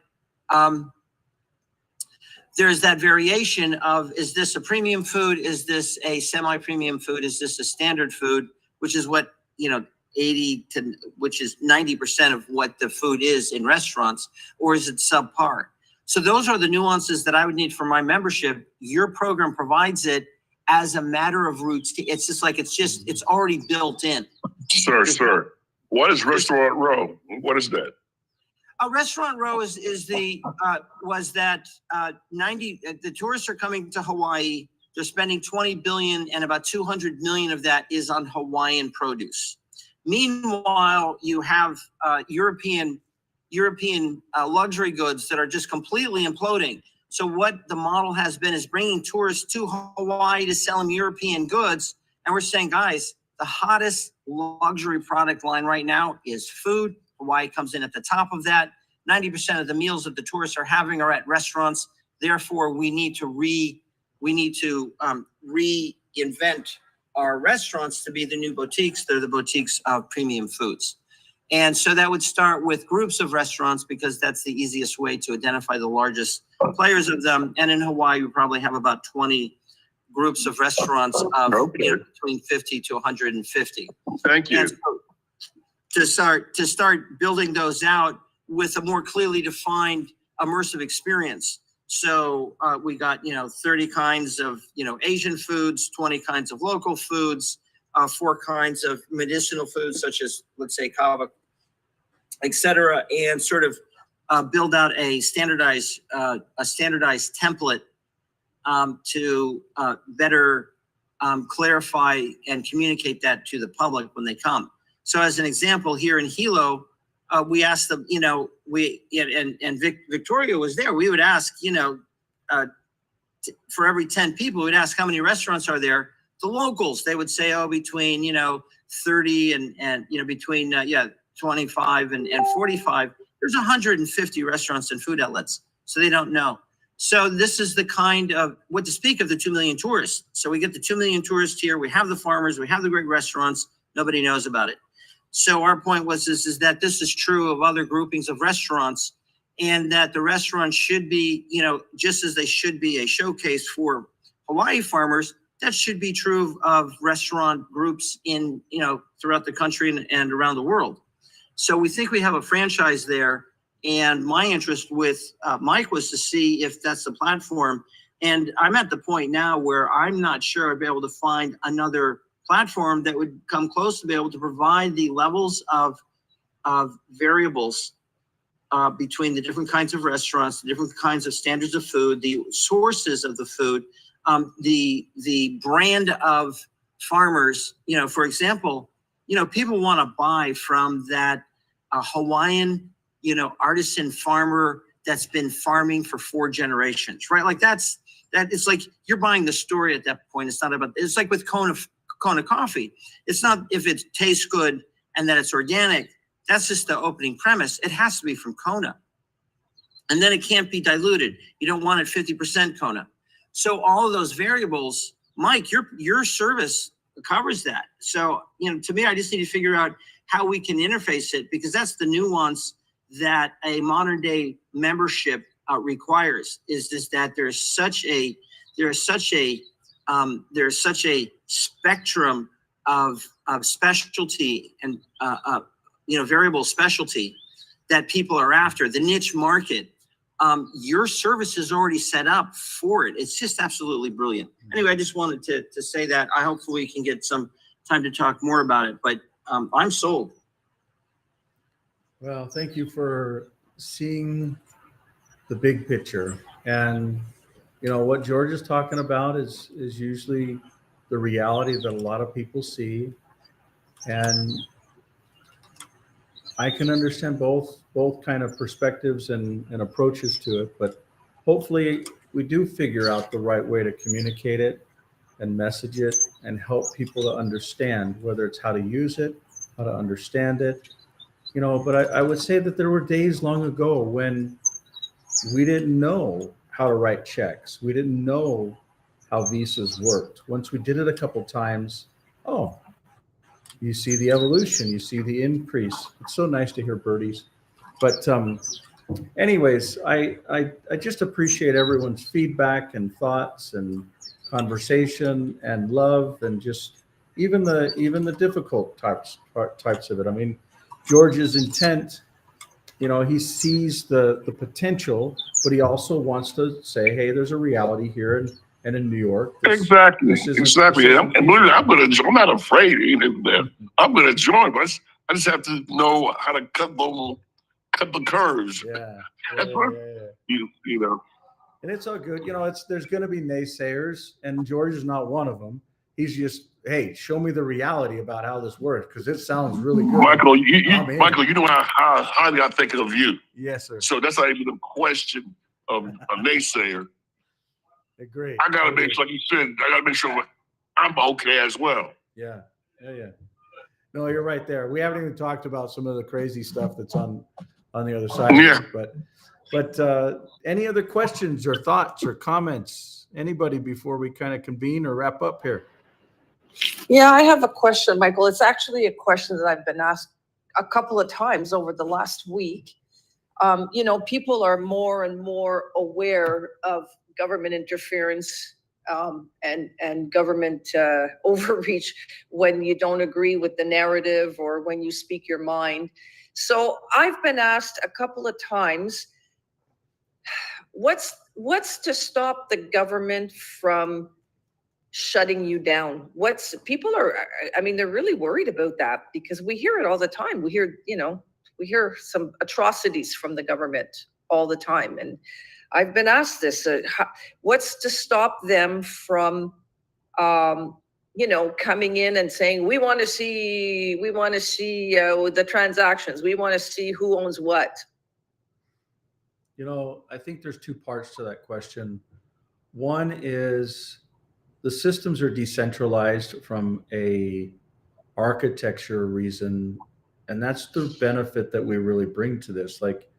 there's that variation of, is this a premium food? Is this a semi-premium food? Is this a standard food? Which is what, which is 90% of what the food is in restaurants, or is it subpar? So those are the nuances that I would need for my membership. Your program provides it as a matter of routine. It's just like, it's already built in. Sir, what is Restaurant Row? What is that? A Restaurant Row was that 90, the tourists are coming to Hawaii. They're spending 20 billion, and about 200 million of that is on Hawaiian produce. Meanwhile, you have European luxury goods that are just completely imploding. So what the model has been is bringing tourists to Hawaii to sell them European goods. And we're saying, guys, the hottest luxury product line right now is food. Hawaii comes in at the top of that. 90% of the meals that the tourists are having are at restaurants. Therefore, we need to reinvent our restaurants to be the new boutiques. They're the boutiques of premium foods. And so that would start with groups of restaurants, because that's the easiest way to identify the largest players of them. And in Hawaii, we probably have about 20 groups of restaurants of between 50 to 150. Thank you. And so to start building those out with a more clearly defined immersive experience. So we got, 30 kinds of, Asian foods, 20 kinds of local foods, 4 kinds of medicinal foods, such as, let's say, kava, et cetera, and sort of build out a standardized template to better clarify and communicate that to the public when they come. So as an example, here in Hilo, we asked them, Victoria was there. We would ask, for every 10 people, we'd ask how many restaurants are there. The locals, they would say, between, 30 and between, 25 and 45. There's 150 restaurants and food outlets. So they don't know. So this is the kind of, what to speak of the 2 million tourists. So we get the 2 million tourists here. We have the farmers. We have the great restaurants. Nobody knows about it. So our point was is that this is true of other groupings of restaurants, and that the restaurants should be, just as they should be a showcase for Hawaii farmers, that should be true of restaurant groups in, throughout the country and around the world. So we think we have a franchise there. And my interest with Mike was to see if that's the platform. And I'm at the point now where I'm not sure I'd be able to find another platform that would come close to be able to provide the levels of variables between the different kinds of restaurants, the different kinds of standards of food, the sources of the food, the brand of farmers. For example, people want to buy from that Hawaiian, artisan farmer that's been farming for 4 generations, right? Like it's like you're buying the story at that point. It's not about, it's like with Kona coffee. It's not if it tastes good and that it's organic. That's just the opening premise. It has to be from Kona. And then it can't be diluted. You don't want it 50% Kona. So all of those variables, Mike, your service covers that. So, to me, I just need to figure out how we can interface it, because that's the nuance that a modern day membership requires, is that there's such a spectrum of specialty and variable specialty that people are after, the niche market. Your service is already set up for it. It's just absolutely brilliant. Anyway, I just wanted to say that. I hopefully can get some time to talk more about it, but I'm sold. Well, thank you for seeing the big picture. And, what George is talking about is usually the reality that a lot of people see. And I can understand both kind of perspectives and approaches to it, but hopefully we do figure out the right way to communicate it and message it and help people to understand, whether it's how to use it how to understand it, but I would say that there were days long ago when we didn't know how to write checks. We didn't know how visas worked. Once we did it a couple times, oh, you see the evolution, you see the increase. It's so nice to hear birdies. But anyways, I just appreciate everyone's feedback and thoughts and conversation and love, and just even the difficult types of it. I mean, George's intent, he sees the potential, but he also wants to say, hey, there's a reality here and in New York. Exactly. this isn't- Exactly. this And isn't believe me, easy. I'm not afraid. I'm gonna join, but I just have to know how to cut the curves. Yeah. That's what- You know. And it's all good. There's going to be naysayers, and George is not one of them. He's just, hey, show me the reality about how this works, because it sounds really good. Michael, I'm in. Michael, you know how highly I think of you. Yes, sir. So that's not even a question of a naysayer. Agree. I gotta make sure, like you said, I gotta make sure I'm okay as well. Yeah. No, you're right there. We haven't even talked about some of the crazy stuff that's on the other side. Yeah. Of it, but any other questions or thoughts or comments? Anybody before we kind of convene or wrap up here? Yeah, I have a question, Michael. It's actually a question that I've been asked a couple of times over the last week. People are more and more aware of government interference and government overreach when you don't agree with the narrative or when you speak your mind. So I've been asked a couple of times, what's to stop the government from shutting you down? They're really worried about that, because we hear it all the time. We hear some atrocities from the government all the time. And I've been asked this, what's to stop them from, coming in and saying, we want to see the transactions. We want to see who owns what. I think there's two parts to that question. One is the systems are decentralized from a architecture reason, and that's the benefit that we really bring to this. Like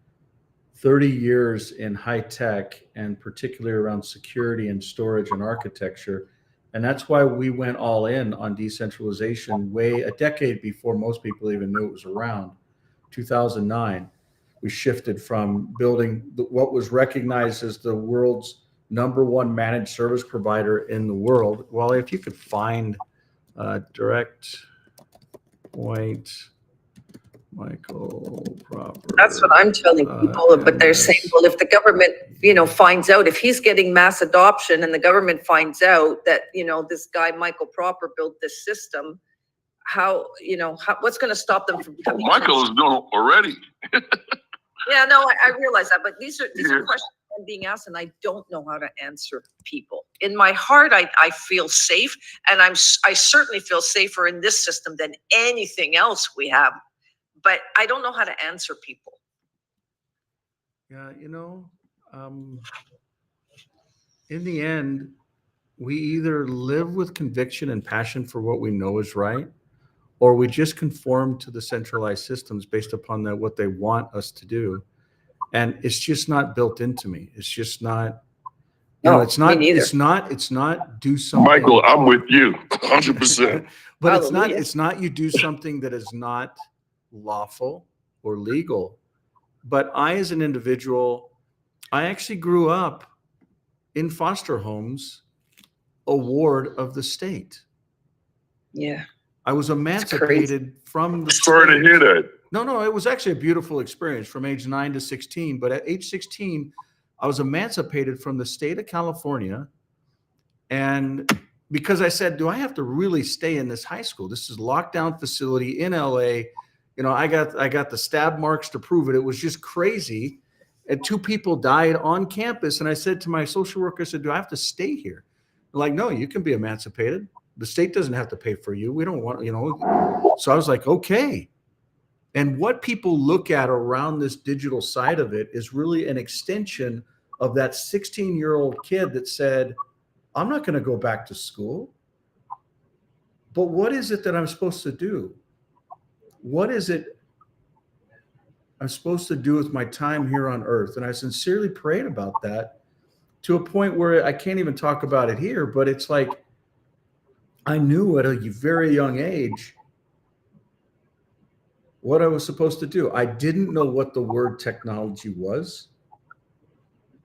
30 years in high tech, and particularly around security and storage and architecture. And that's why we went all in on decentralization a decade before most people even knew it was around. 2009, we shifted from building what was recognized as the world's #1 managed service provider in the world. Well, if you could find direct point Michael Proper. That's what I'm telling people, but they're saying, well, if the government, finds out, if he's getting mass adoption and the government finds out that, this guy, Michael Proper, built this system, what's going to stop them from coming? Michael is doing it already. Yeah, no, I realize that, but these are questions I'm being asked, and I don't know how to answer people. In my heart, I feel safe, and I certainly feel safer in this system than anything else we have. But I don't know how to answer people. Yeah, in the end, we either live with conviction and passion for what we know is right, or we just conform to the centralized systems based upon what they want us to do. And it's just not built into me. It's just not, it's not do something. Michael, I'm with you 100%. But Hallelujah. it's not you do something that is not lawful or legal. But I, as an individual, I actually grew up in foster homes, a ward of the state. Yeah. I was emancipated from the Sorry to state. hear that. No, it was actually a beautiful experience from age 9 to 16. But at age 16, I was emancipated from the state of California. And because I said, do I have to really stay in this high school? This is a lockdown facility in LA. I got the stab marks to prove it. It was just crazy. And 2 people died on campus. And I said to my social worker, I said, do I have to stay here? They're like, no, you can be emancipated. The state doesn't have to pay for you. We don't want, So I was like, okay. And what people look at around this digital side of it is really an extension of that 16-year-old kid that said, I'm not going to go back to school. But what is it that I'm supposed to do? what is it I'm supposed to do with my time here on earth? And I sincerely prayed about that to a point where I can't even talk about it here, but it's like I knew at a very young age what I was supposed to do. I didn't know what the word technology was,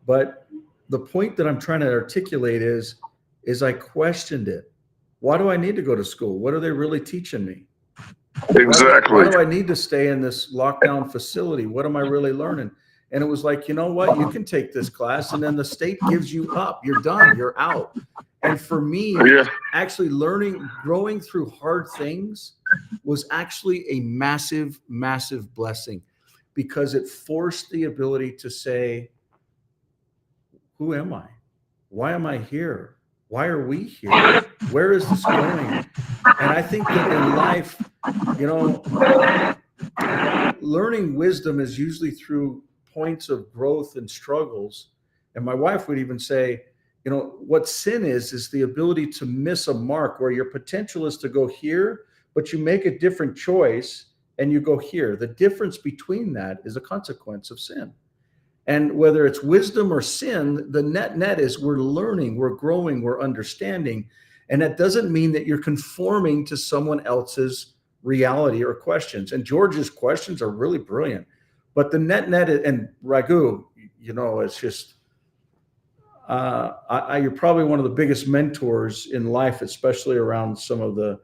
but the point that I'm trying to articulate is I questioned it. Why do I need to go to school? What are they really teaching me? Exactly. Why do I need to stay in this lockdown facility? What am I really learning? And it was like, you know what? You can take this class, and then the state gives you up. You're done. You're out. And for me, Yeah. actually growing through hard things was actually a massive, massive blessing, because it forced the ability to say, who am I? Why am I here? Why are we here? Where is this going? And I think that in life, you know, learning wisdom is usually through points of growth and struggles. And my wife would even say, you know, what sin is the ability to miss a mark where your potential is to go here, but you make a different choice and you go here. The difference between that is a consequence of sin. And whether it's wisdom or sin, the net is we're learning, we're growing, we're understanding. And that doesn't mean that you're conforming to someone else's reality or questions. And George's questions are really brilliant. But the net and Raghu, you know, it's just, you're probably one of the biggest mentors in life, especially around some of the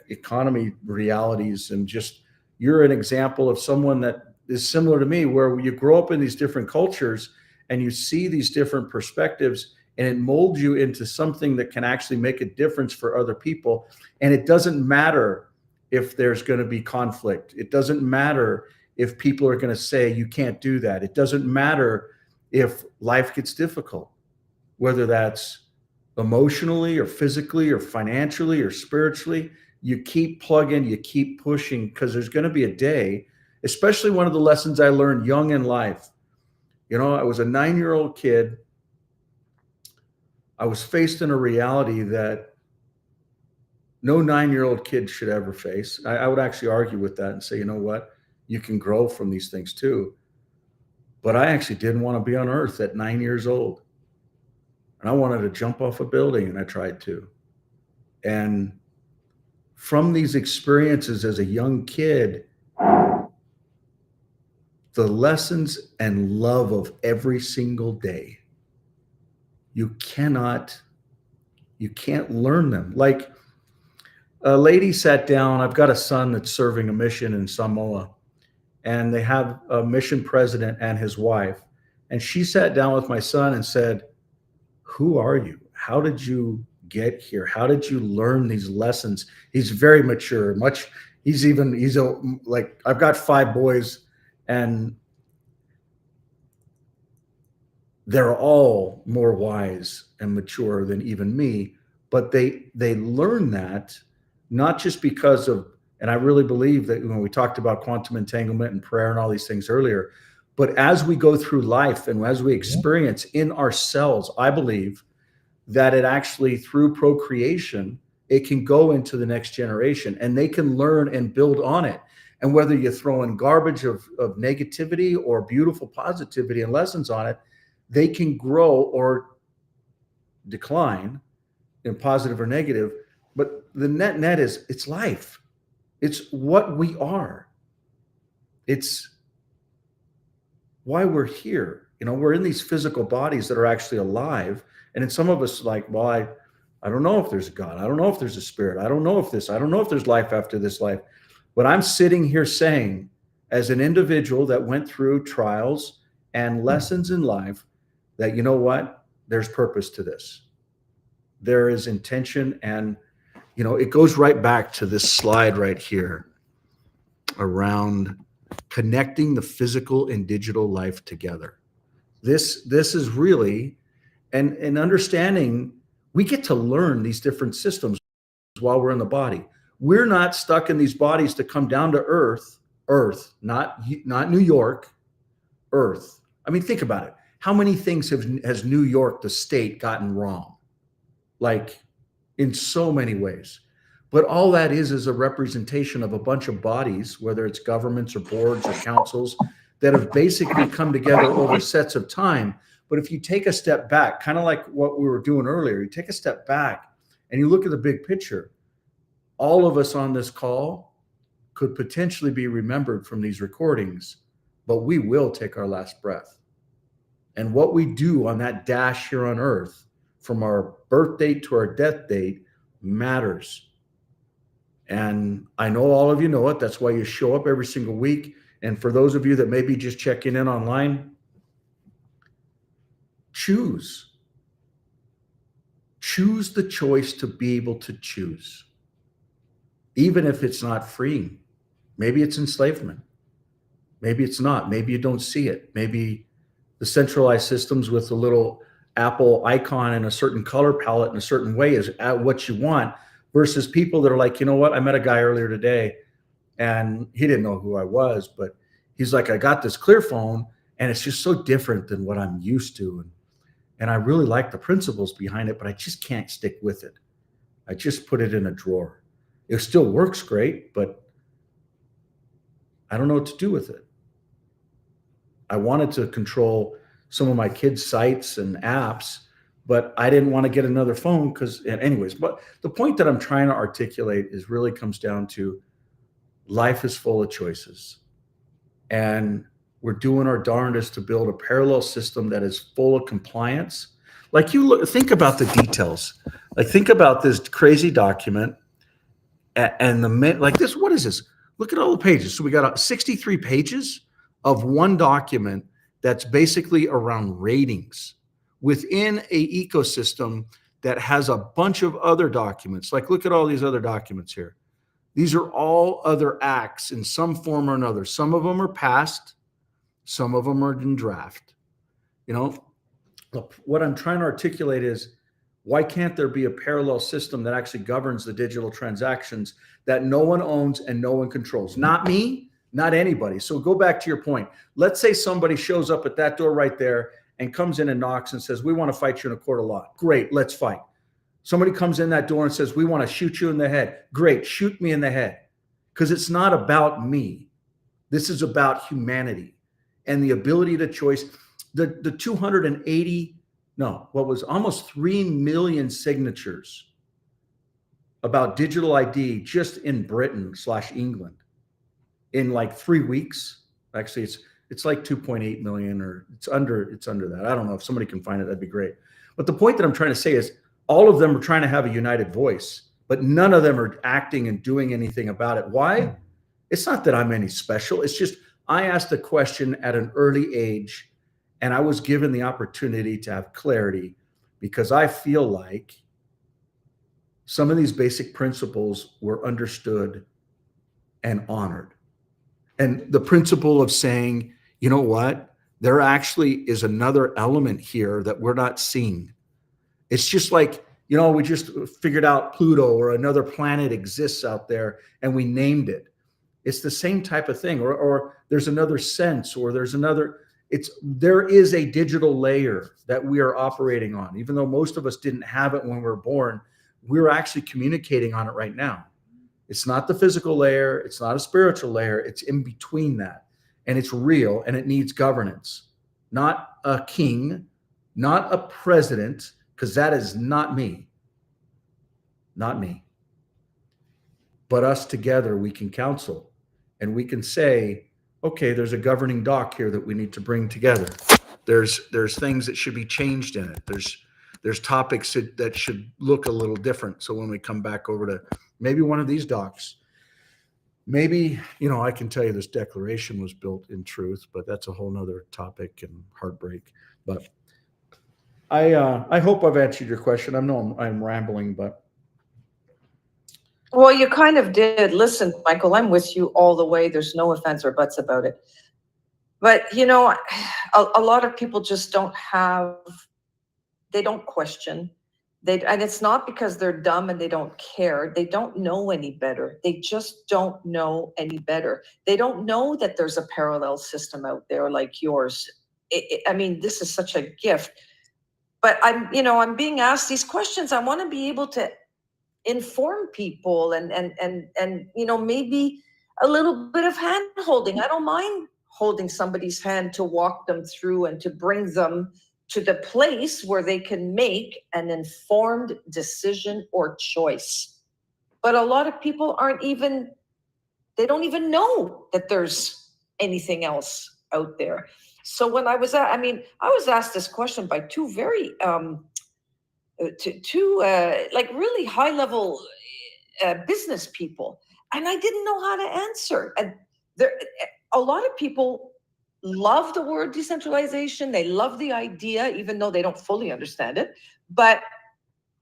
economy realities. And just, you're an example of someone that is similar to me, where you grow up in these different cultures and you see these different perspectives, and it molds you into something that can actually make a difference for other people. And it doesn't matter if there's going to be conflict. It doesn't matter if people are going to say you can't do that. It doesn't matter if life gets difficult, whether that's emotionally or physically or financially or spiritually. You keep plugging, you keep pushing, because there's going to be a day, especially one of the lessons I learned young in life. You know, I was a 9-year-old kid. I was faced in a reality that no 9-year-old kid should ever face. I would actually argue with that and say, you know what? You can grow from these things too. But I actually didn't want to be on earth at 9 years old. And I wanted to jump off a building, and I tried to. And from these experiences as a young kid, the lessons and love of every single day, you can't learn them. Like, a lady sat down. I've got a son that's serving a mission in Samoa, and they have a mission president and his wife. And she sat down with my son and said, who are you? How did you get here? How did you learn these lessons? He's very mature, like, I've got 5 boys, and they're all more wise and mature than even me, but they learn that not just because of, and I really believe that when we talked about quantum entanglement and prayer and all these things earlier, but as we go through life and as we experience in ourselves, I believe that it actually, through procreation, it can go into the next generation, and they can learn and build on it. And whether you throw in garbage of negativity or beautiful positivity and lessons on it, they can grow or decline in positive or negative. But the net is, it's life. It's what we are. It's why we're here. You know, we're in these physical bodies that are actually alive. And then some of us like, well, I don't know if there's a God. I don't know if there's a spirit. I don't know if there's life after this life. But I'm sitting here saying, as an individual that went through trials and lessons in life, that, you know what, there's purpose to this. There is intention. And, you know, it goes right back to this slide right here around connecting the physical and digital life together. This is really, and understanding, we get to learn these different systems while we're in the body. We're not stuck in these bodies to come down to earth, not New York, earth. I mean, think about it. How many things has New York, the state, gotten wrong? Like, in so many ways. But all that is a representation of a bunch of bodies, whether it's governments or boards or councils, that have basically come together over sets of time. But if you take a step back, kind of like what we were doing earlier, you take a step back and you look at the big picture, all of us on this call could potentially be remembered from these recordings, but we will take our last breath. And what we do on that dash here on earth, from our birth date to our death date, matters. And I know all of you know it. That's why you show up every single week. And for those of you that may be just checking in online, choose the choice to be able to choose, even if it's not freeing. Maybe it's enslavement. Maybe it's not. Maybe you don't see it. Maybe the centralized systems with the little Apple icon and a certain color palette in a certain way is what you want, versus people that are like, you know what? I met a guy earlier today and he didn't know who I was, but he's like, I got this Clear phone and it's just so different than what I'm used to. And I really like the principles behind it, but I just can't stick with it. I just put it in a drawer. It still works great, but I don't know what to do with it. I wanted to control some of my kids' sites and apps, but I didn't want to get another phone anyways, but the point that I'm trying to articulate is really comes down to life is full of choices. And we're doing our darndest to build a parallel system that is full of compliance. Like think about the details. Like think about this crazy document and like this, what is this? Look at all the pages. So we got 63 pages of one document that's basically around ratings within a ecosystem that has a bunch of other documents. Like look at all these other documents here. These are all other acts in some form or another. Some of them are passed, some of them are in draft. You know, what I'm trying to articulate is, why can't there be a parallel system that actually governs the digital transactions that no one owns and no one controls? Not me, not anybody. So go back to your point. Let's say somebody shows up at that door right there and comes in and knocks and says, we want to fight you in a court of law. Great, let's fight. Somebody comes in that door and says, we want to shoot you in the head. Great, shoot me in the head. Because it's not about me. This is about humanity and the ability to choice. The 280, no, what was almost 3 million signatures about digital ID just in Britain / England in like 3 weeks. Actually, it's like 2.8 million, or it's under that. I don't know. If somebody can find it, that'd be great. But the point that I'm trying to say is all of them are trying to have a united voice, but none of them are acting and doing anything about it. Why? It's not that I'm any special. It's just I asked a question at an early age and I was given the opportunity to have clarity, because I feel like some of these basic principles were understood and honored. And the principle of saying, you know what, there actually is another element here that we're not seeing. It's just like, you know, we just figured out Pluto or another planet exists out there and we named it. It's the same type of thing. Or there's another sense, or there's another, there is a digital layer that we are operating on. Even though most of us didn't have it when we were born, we're actually communicating on it right now. It's not the physical layer. It's not a spiritual layer. It's in between that. And it's real, and it needs governance. Not a king, not a president, because that is not me. Not me. But us together, we can counsel. And we can say, okay, there's a governing doc here that we need to bring together. There's things that should be changed in it. There's topics that should look a little different. So when we come back over to maybe one of these docs, maybe, you know, I can tell you this declaration was built in truth, but that's a whole nother topic and heartbreak. But I hope I've answered your question. I know I'm rambling, but. Well, you kind of did. Listen, Michael, I'm with you all the way. There's no offense or buts about it. But, you know, a lot of people just don't question. And it's not because they're dumb and they don't care. They don't know any better. They just don't know any better. They don't know that there's a parallel system out there like yours. I mean, this is such a gift. But I'm being asked these questions. I want to be able to inform people and maybe a little bit of hand holding. I don't mind holding somebody's hand to walk them through and to bring them to the place where they can make an informed decision or choice. But a lot of people they don't even know that there's anything else out there. So when I was asked this question by two very like really high level business people, and I didn't know how to answer. And a lot of people love the word decentralization. They love the idea, even though they don't fully understand it. But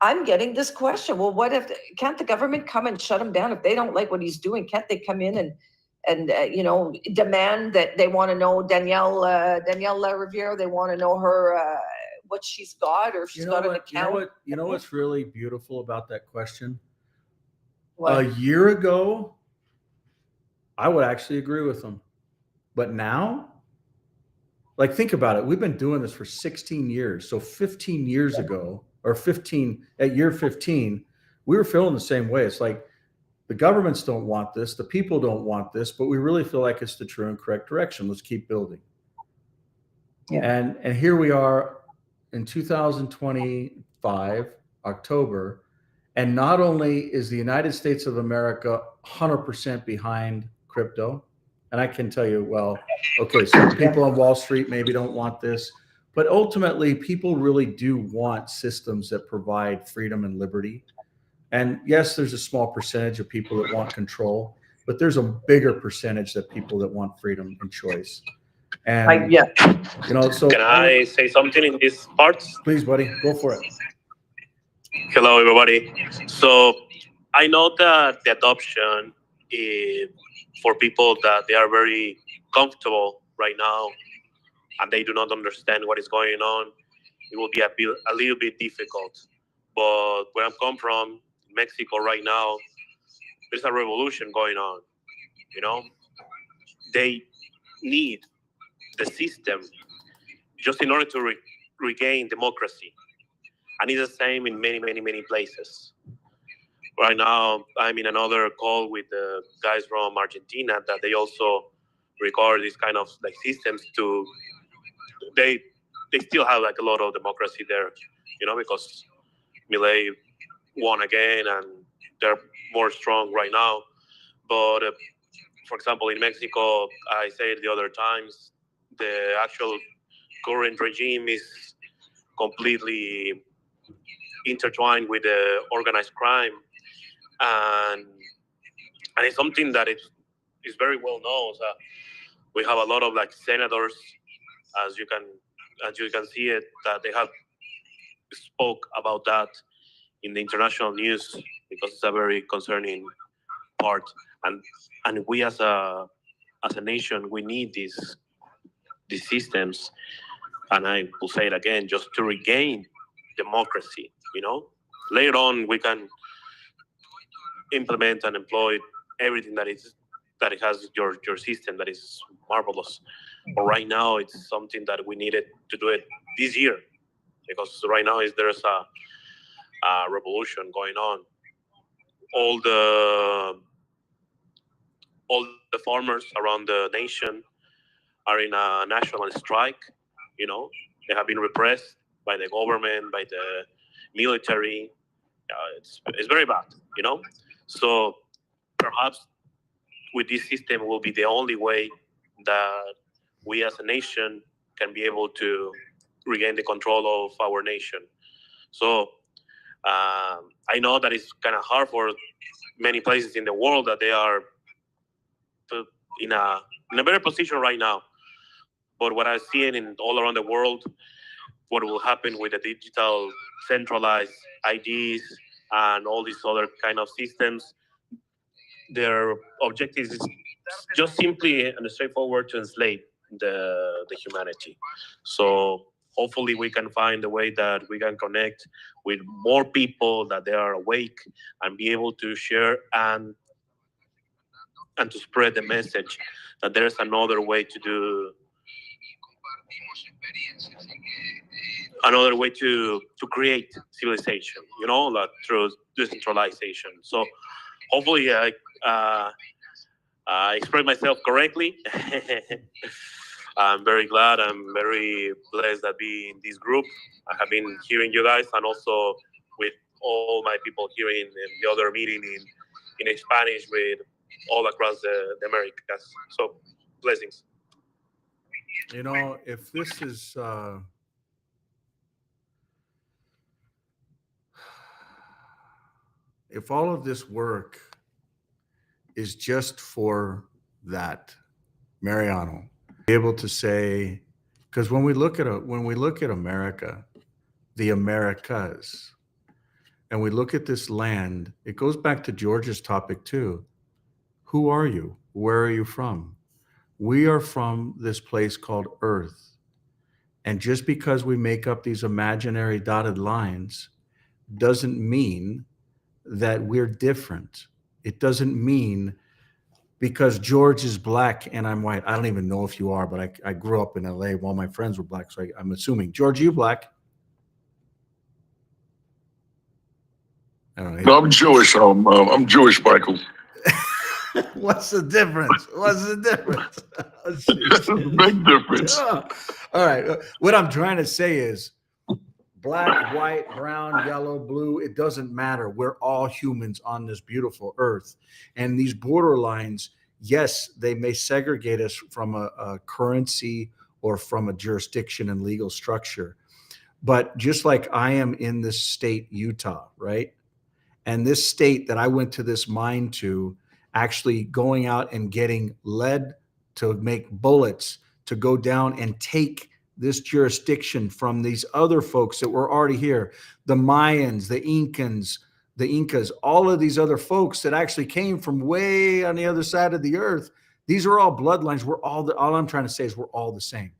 I'm getting this question. Well, can't the government come and shut him down if they don't like what he's doing? Can't they come in and demand that they want to know Danielle Riviere? They want to know her what she's got, or if she's got an account. You know what's really beautiful about that question? What? A year ago, I would actually agree with them. But now, like, think about it. We've been doing this for 16 years. So 15 years ago, or at year 15, we were feeling the same way. It's like the governments don't want this, the people don't want this, but we really feel like it's the true and correct direction. Let's keep building. Yeah. And here we are in 2025, October, and not only is the United States of America 100% behind crypto, and I can tell you, well, okay, some people on Wall Street maybe don't want this, but ultimately people really do want systems that provide freedom and liberty. And yes, there's a small percentage of people that want control, but there's a bigger percentage that people that want freedom and choice. And so can I say something in this part? Please, buddy, go for it. Hello, everybody. So I know that the adoption for people that they are very comfortable right now and they do not understand what is going on, it will be a little bit difficult. But where I'm come from, Mexico right now, there's a revolution going on. They need the system just in order to regain democracy. And it's the same in many, many, many places. Right now, I'm in another call with the guys from Argentina that they also regard these kind of like systems to, they still have like a lot of democracy there, because Milei won again and they're more strong right now. But for example, in Mexico, I said the other times, the actual current regime is completely intertwined with the organized crime, and it's something that is very well known. So we have a lot of like senators, as you can see it, that they have spoke about that in the international news because it's a very concerning part, and we as a nation, we need these systems, and I will say it again, just to regain democracy. Later on we can implement and employ everything that it has your system that is marvelous. But right now it's something that we needed to do it this year, because right now there's a revolution going on. All the farmers around the nation are in a national strike. They have been repressed by the government, by the military. It's very bad. So perhaps with this system will be the only way that we as a nation can be able to regain the control of our nation. So I know that it's kind of hard for many places in the world that they are in a better position right now. But what I'm seeing in all around the world, what will happen with the digital centralized IDs and all these other kind of systems, their objective is just simply and straightforward to enslave the humanity. So hopefully we can find a way that we can connect with more people, that they are awake and be able to share and to spread the message that there's another way to do another way to create civilization, like through decentralization. So hopefully I expressed myself correctly. I'm very glad. I'm very blessed to be in this group. I have been hearing you guys, and also with all my people here in the other meeting in Spanish with all across the Americas. So blessings. If this is if all of this work is just for that, Mariano, be able to say, because when we look at America, the Americas, and we look at this land, it goes back to George's topic too. Who are you? Where are you from? We are from this place called Earth. And just because we make up these imaginary dotted lines doesn't mean that we're different. It doesn't mean because George is black and I'm white. I don't even know if you are, but I grew up in LA. All my friends were black, so I'm assuming. George, you black? I don't know. No, I'm Jewish. I'm Jewish, Michael. What's the difference? What's the difference? That's a big difference. All right. What I'm trying to say is black, white, brown, yellow, blue, it doesn't matter. We're all humans on this beautiful earth. And these borderlines, yes, they may segregate us from a currency or from a jurisdiction and legal structure. But just like I am in this state, Utah, right? And this state that I went to this mine to, actually going out and getting lead to make bullets to go down and take this jurisdiction from these other folks that were already here, the Mayans, the Incas, all of these other folks that actually came from way on the other side of the earth. These are all bloodlines. All I'm trying to say is we're all the same.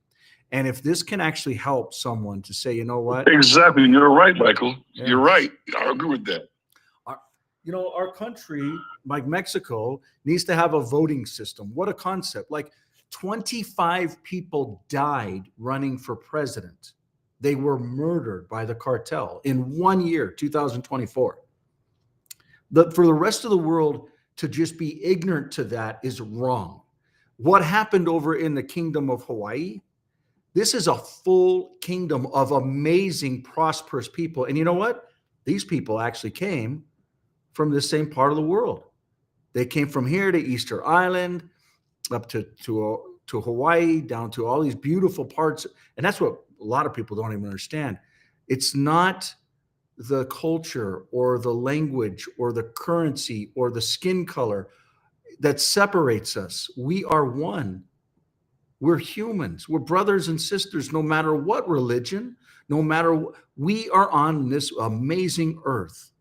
And if this can actually help someone to say, you know what? Exactly. You're right, Michael. Yeah. You're right. I agree with that. Our country, like Mexico, needs to have a voting system. What a concept. Like 25 people died running for president. They were murdered by the cartel in 1 year, 2024. For the rest of the world to just be ignorant to that is wrong. What happened over in the kingdom of Hawaii? This is a full kingdom of amazing, prosperous people. And you know what? These people actually came from the same part of the world. They came from here to Easter Island, up to Hawaii, down to all these beautiful parts. And that's what a lot of people don't even understand. It's not the culture or the language or the currency or the skin color that separates us. We are one. We're humans. We're brothers and sisters, no matter what religion, no matter what. We are on this amazing earth.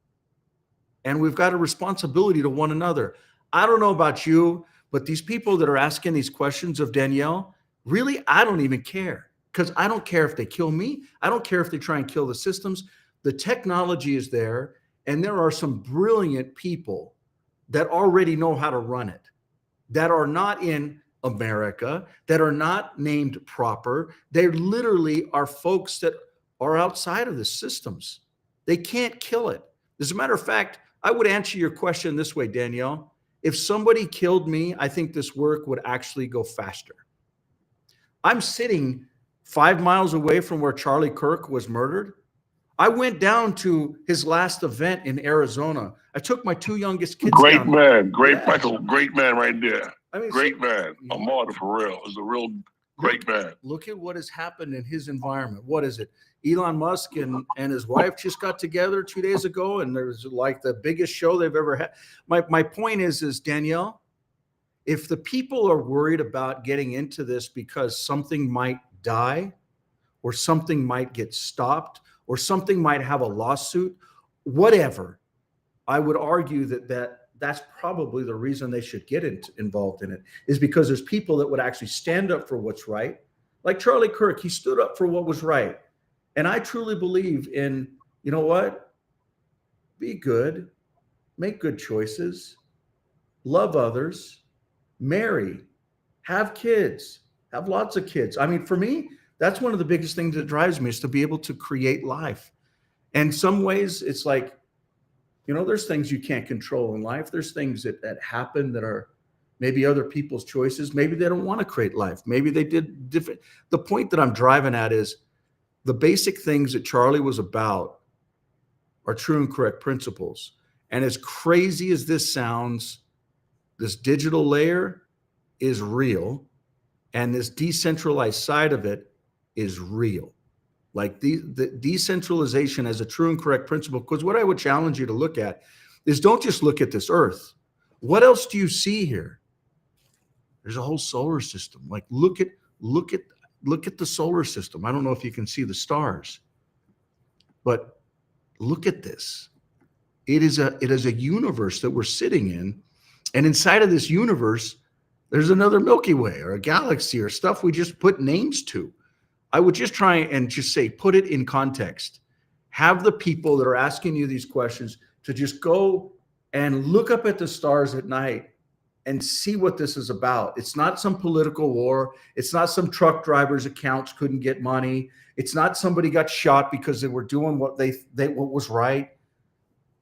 And we've got a responsibility to one another. I don't know about you, but these people that are asking these questions of Danielle, really, I don't even care, because I don't care if they kill me. I don't care if they try and kill the systems. The technology is there, and there are some brilliant people that already know how to run it, that are not in America, that are not named proper. They literally are folks that are outside of the systems. They can't kill it. As a matter of fact, I would answer your question this way, Danielle. If somebody killed me, I think this work would actually go faster. I'm sitting 5 miles away from where Charlie Kirk was murdered. I went down to his last event in Arizona. I took my 2 youngest kids Great down. man. Great, Yeah. Michael. Great man right there. I mean, Great so- man. A martyr for real. Is a real great man. Look at what has happened in his environment. What is it? Elon Musk and his wife just got together 2 days ago, and there's like the biggest show they've ever had. My point is Danielle, if the people are worried about getting into this because something might die or something might get stopped or something might have a lawsuit, whatever, I would argue that's probably the reason they should get involved in it, is because there's people that would actually stand up for what's right. Like Charlie Kirk, he stood up for what was right. And I truly believe in, you know what? Be good, make good choices, love others, marry, have kids, have lots of kids. I mean, for me, That's one of the biggest things that drives me, is to be able to create life. And some ways it's like, there's things you can't control in life. There's things that happen that are maybe other people's choices. Maybe they don't want to create life. Maybe they did different. The point that I'm driving at is the basic things that Charlie was about are true and correct principles. And as crazy as this sounds, this digital layer is real, and this decentralized side of it is real. Like the decentralization as a true and correct principle, because what I would challenge you to look at is, don't just look at this earth. What else do you see here? There's a whole solar system. Like look at the solar system. I don't know if you can see the stars, but look at this. It is a universe that we're sitting in, and inside of this universe, there's another Milky Way or a galaxy or stuff we just put names to. I would just try and just say, put it in context. Have the people that are asking you these questions to just go and look up at the stars at night and see what this is about. It's not some political war. It's not some truck driver's accounts couldn't get money. It's not somebody got shot because they were doing what what was right.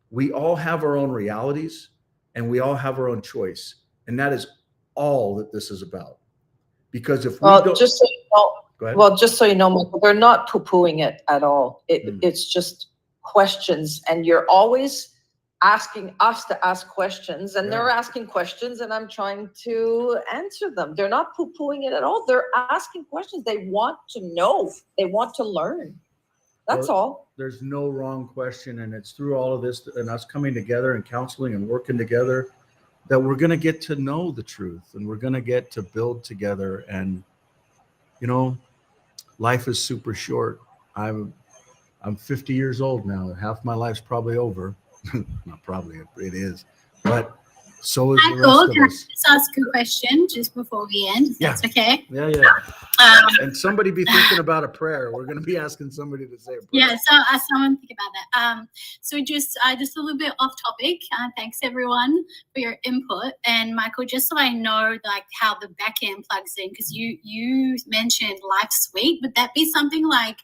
We all have our own realities, and we all have our own choice. And that is all that this is about. Because if we don't... Just so you know, Go ahead. well, just so you know, Michael, they're not poo-pooing it at all. It's just questions, and you're always asking us to ask questions, and they're asking questions, and I'm trying to answer them. They're not poo-pooing it at all. They're asking questions. They want to know. They want to learn. That's all. There's no wrong question, and it's through all of this and us coming together and counseling and working together that we're going to get to know the truth, and we're going to get to build together. And life is super short. I'm 50 years old now. Half my life's probably over. Not probably, it is. But so is the Michael, rest can of I us. just ask a question just before we end? If that's okay. Yeah. And somebody be thinking about a prayer. We're going to be asking somebody to say a prayer. Yeah, so someone think about that. So just a little bit off topic. Thanks everyone for your input. And Michael, just so I know like how the back end plugs in, because you mentioned Life Suite. Would that be something like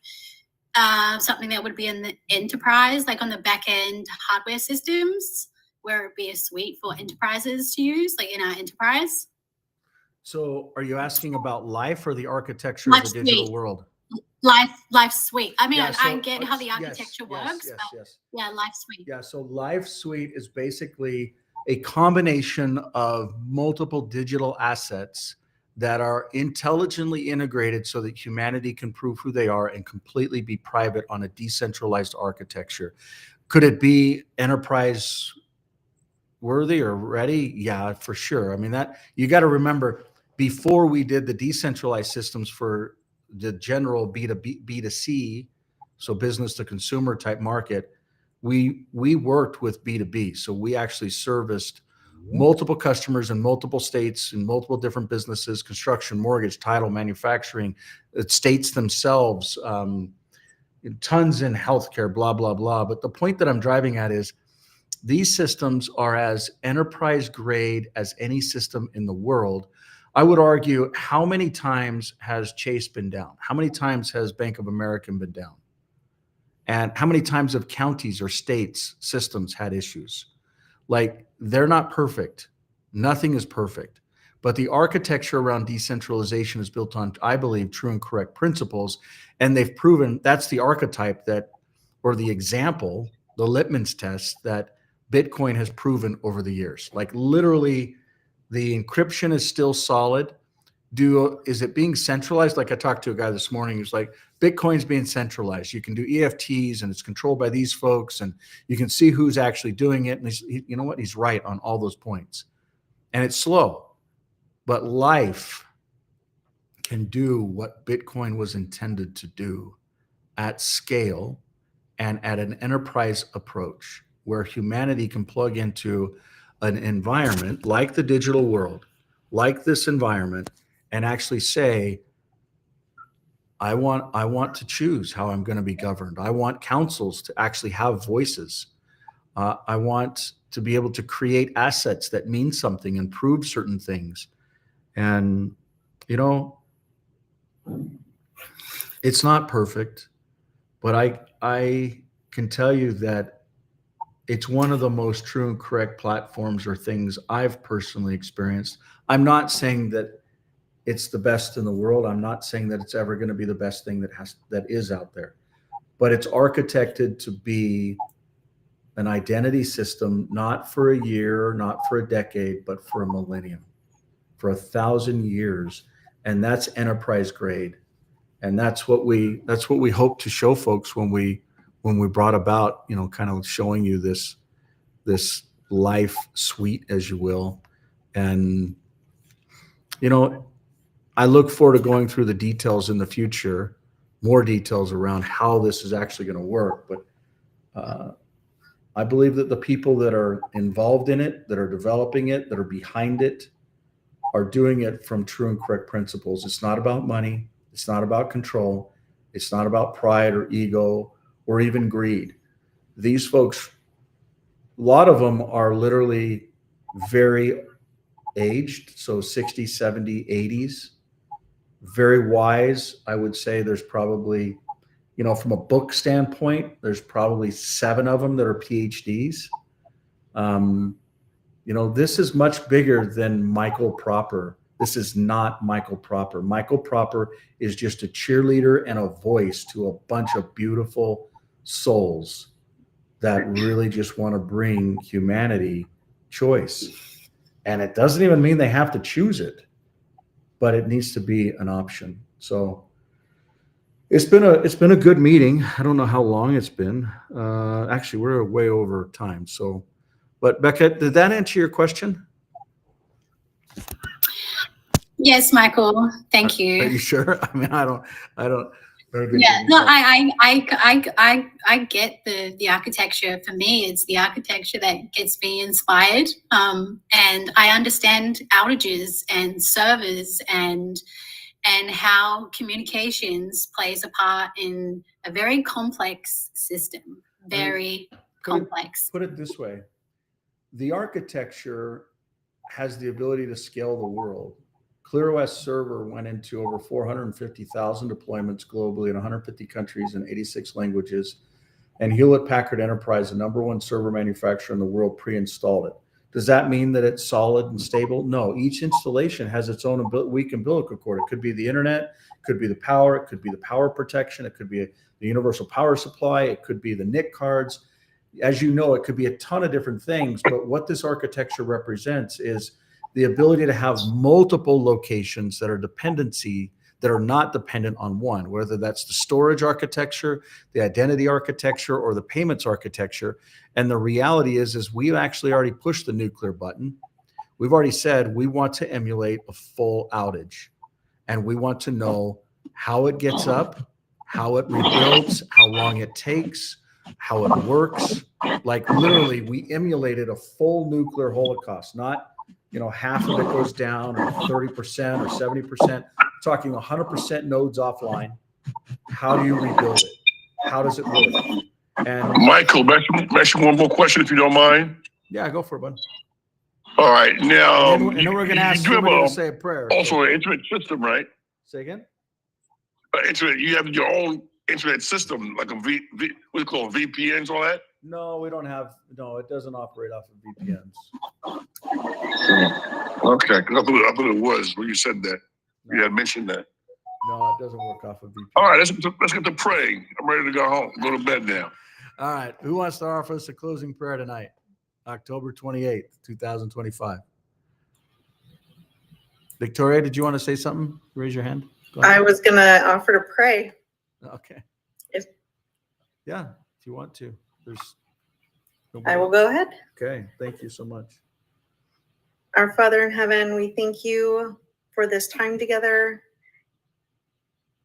something that would be in the enterprise, like on the back end hardware systems, where it'd be a suite for enterprises to use, like in our enterprise? So are you asking about life or the architecture Life of the digital Suite. world? Life Suite. I mean, Yeah, I so get how the yes, architecture yes, works, yes, but yes. yeah, Life Suite. Yeah, so Life Suite is basically a combination of multiple digital assets that are intelligently integrated so that humanity can prove who they are and completely be private on a decentralized architecture. Could it be enterprise worthy or ready? Yeah, for sure. I mean, that you got to remember, before we did the decentralized systems for the general B2C, so business to consumer type market, we worked with B2B. So we actually serviced multiple customers in multiple states, in multiple different businesses, construction, mortgage, title, manufacturing, states themselves, tons in healthcare, blah, blah, blah. But the point that I'm driving at is these systems are as enterprise grade as any system in the world. I would argue, how many times has Chase been down? How many times has Bank of America been down? And how many times have counties or states systems had issues? Like, they're not perfect. Nothing is perfect. But the architecture around decentralization is built on, I believe, true and correct principles. And they've proven that's the archetype that, or the example, the litmus test that Bitcoin has proven over the years. Like literally, the encryption is still solid. Is it being centralized? Like I talked to a guy this morning who's like, Bitcoin's being centralized. You can do EFTs and it's controlled by these folks and you can see who's actually doing it. And you know what? He's right on all those points. And it's slow, but life can do what Bitcoin was intended to do at scale and at an enterprise approach where humanity can plug into an environment like the digital world, like this environment, and actually say, I want to choose how I'm going to be governed. I want councils to actually have voices. I want to be able to create assets that mean something and prove certain things. And, It's not perfect, but I can tell you that it's one of the most true and correct platforms or things I've personally experienced. I'm not saying that it's the best in the world. I'm not saying that it's ever going to be the best thing that is out there, but it's architected to be an identity system, not for a year, not for a decade, but for a millennium, for 1,000 years. And that's enterprise grade. And that's what we hope to show folks when we brought about, kind of showing you this life suite, as you will. And, I look forward to going through the details in the future, more details around how this is actually going to work. But I believe that the people that are involved in it, that are developing it, that are behind it, are doing it from true and correct principles. It's not about money. It's not about control. It's not about pride or ego or even greed. These folks, a lot of them are literally very aged, so 60, 70, 80s. Very wise. I would say there's probably, from a book standpoint, there's probably 7 of them that are PhDs. This is much bigger than Michael Proper. This is not Michael Proper. Michael Proper is just a cheerleader and a voice to a bunch of beautiful souls that really just want to bring humanity choice. And it doesn't even mean they have to choose it, but it needs to be an option. So it's been a good meeting. I don't know how long it's been. Actually, we're way over time. So, but Becca, did that answer your question? Yes, Michael. Thank Are you you. sure? I mean, I don't. Yeah, no, I get the architecture. For me, it's the architecture that gets me inspired. And I understand outages and servers and how communications plays a part in a very complex system. Very complex. Put it this way. The architecture has the ability to scale the world. ClearOS Server went into over 450,000 deployments globally in 150 countries and 86 languages. And Hewlett Packard Enterprise, the #1 server manufacturer in the world, pre-installed it. Does that mean that it's solid and stable? No. Each installation has its own weak umbilical cord. It could be the internet, it could be the power, it could be the power protection, it could be the universal power supply, it could be the NIC cards. As you know, it could be a ton of different things. But what this architecture represents is the ability to have multiple locations that are not dependent on one, whether that's the storage architecture, the identity architecture, or the payments architecture. And the reality is we've actually already pushed the nuclear button. We've already said we want to emulate a full outage, and we want to know how it gets up, how it rebuilds, how long it takes, how it works. Like literally, we emulated a full nuclear holocaust, not half of it goes down or 30% or 70%, talking 100% nodes offline. How do you rebuild it? How does it work? And Michael, ask you one more question if you don't mind. yeah, go for it, bud. All right, now And then we're going to ask you somebody have to say a prayer. also an internet system, right? Say again? Internet. You have your own internet system, like a what's it called, VPNs, all that. No, we don't have. No, it doesn't operate off of VPNs. Okay, I thought it was when you said that. No, You had mentioned that. no, it doesn't work off of VPNs. All right, let's get to praying. I'm ready to go home, go to bed now. All right. Who wants to offer us a closing prayer tonight? October 28th, 2025. Victoria, did you want to say something? Raise your hand. Go I ahead. was going to offer to pray. Okay. If- Yeah, if you want to. There's. I will go ahead. Okay. Thank you so much. Our Father in heaven, we thank you for this time together.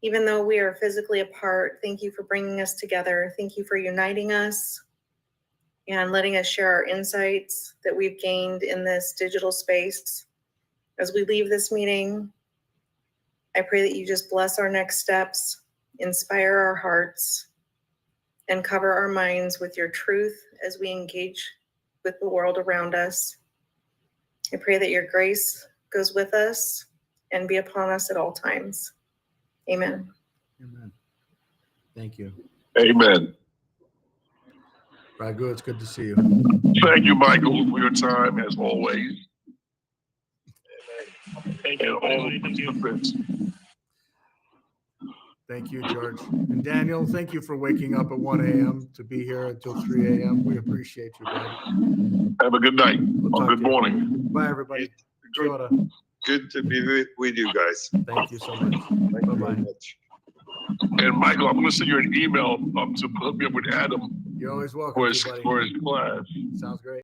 Even though we are physically apart, thank you for bringing us together. Thank you for uniting us and letting us share our insights that we've gained in this digital space. As we leave this meeting, I pray that you just bless our next steps, inspire our hearts, and cover our minds with your truth as we engage with the world around us. I pray that your grace goes with us and be upon us at all times. Amen. Amen. Thank you. Amen. Raghu, it's good to see you. Thank you, Michael, for your time as always. Thank And you. all the participants. Thank you, George. And Daniel, thank you for waking up at 1 a.m. to be here until 3 a.m. We appreciate you, bud. Have a good night We'll or talk good to you. morning. Bye, everybody. Kia ora. Good to be with you guys. Thank you so much. Thank you very Bye-bye. much. And Michael, I'm going to send you an email to hook me up with Adam You're always welcome for to, his buddy. class. Sounds great.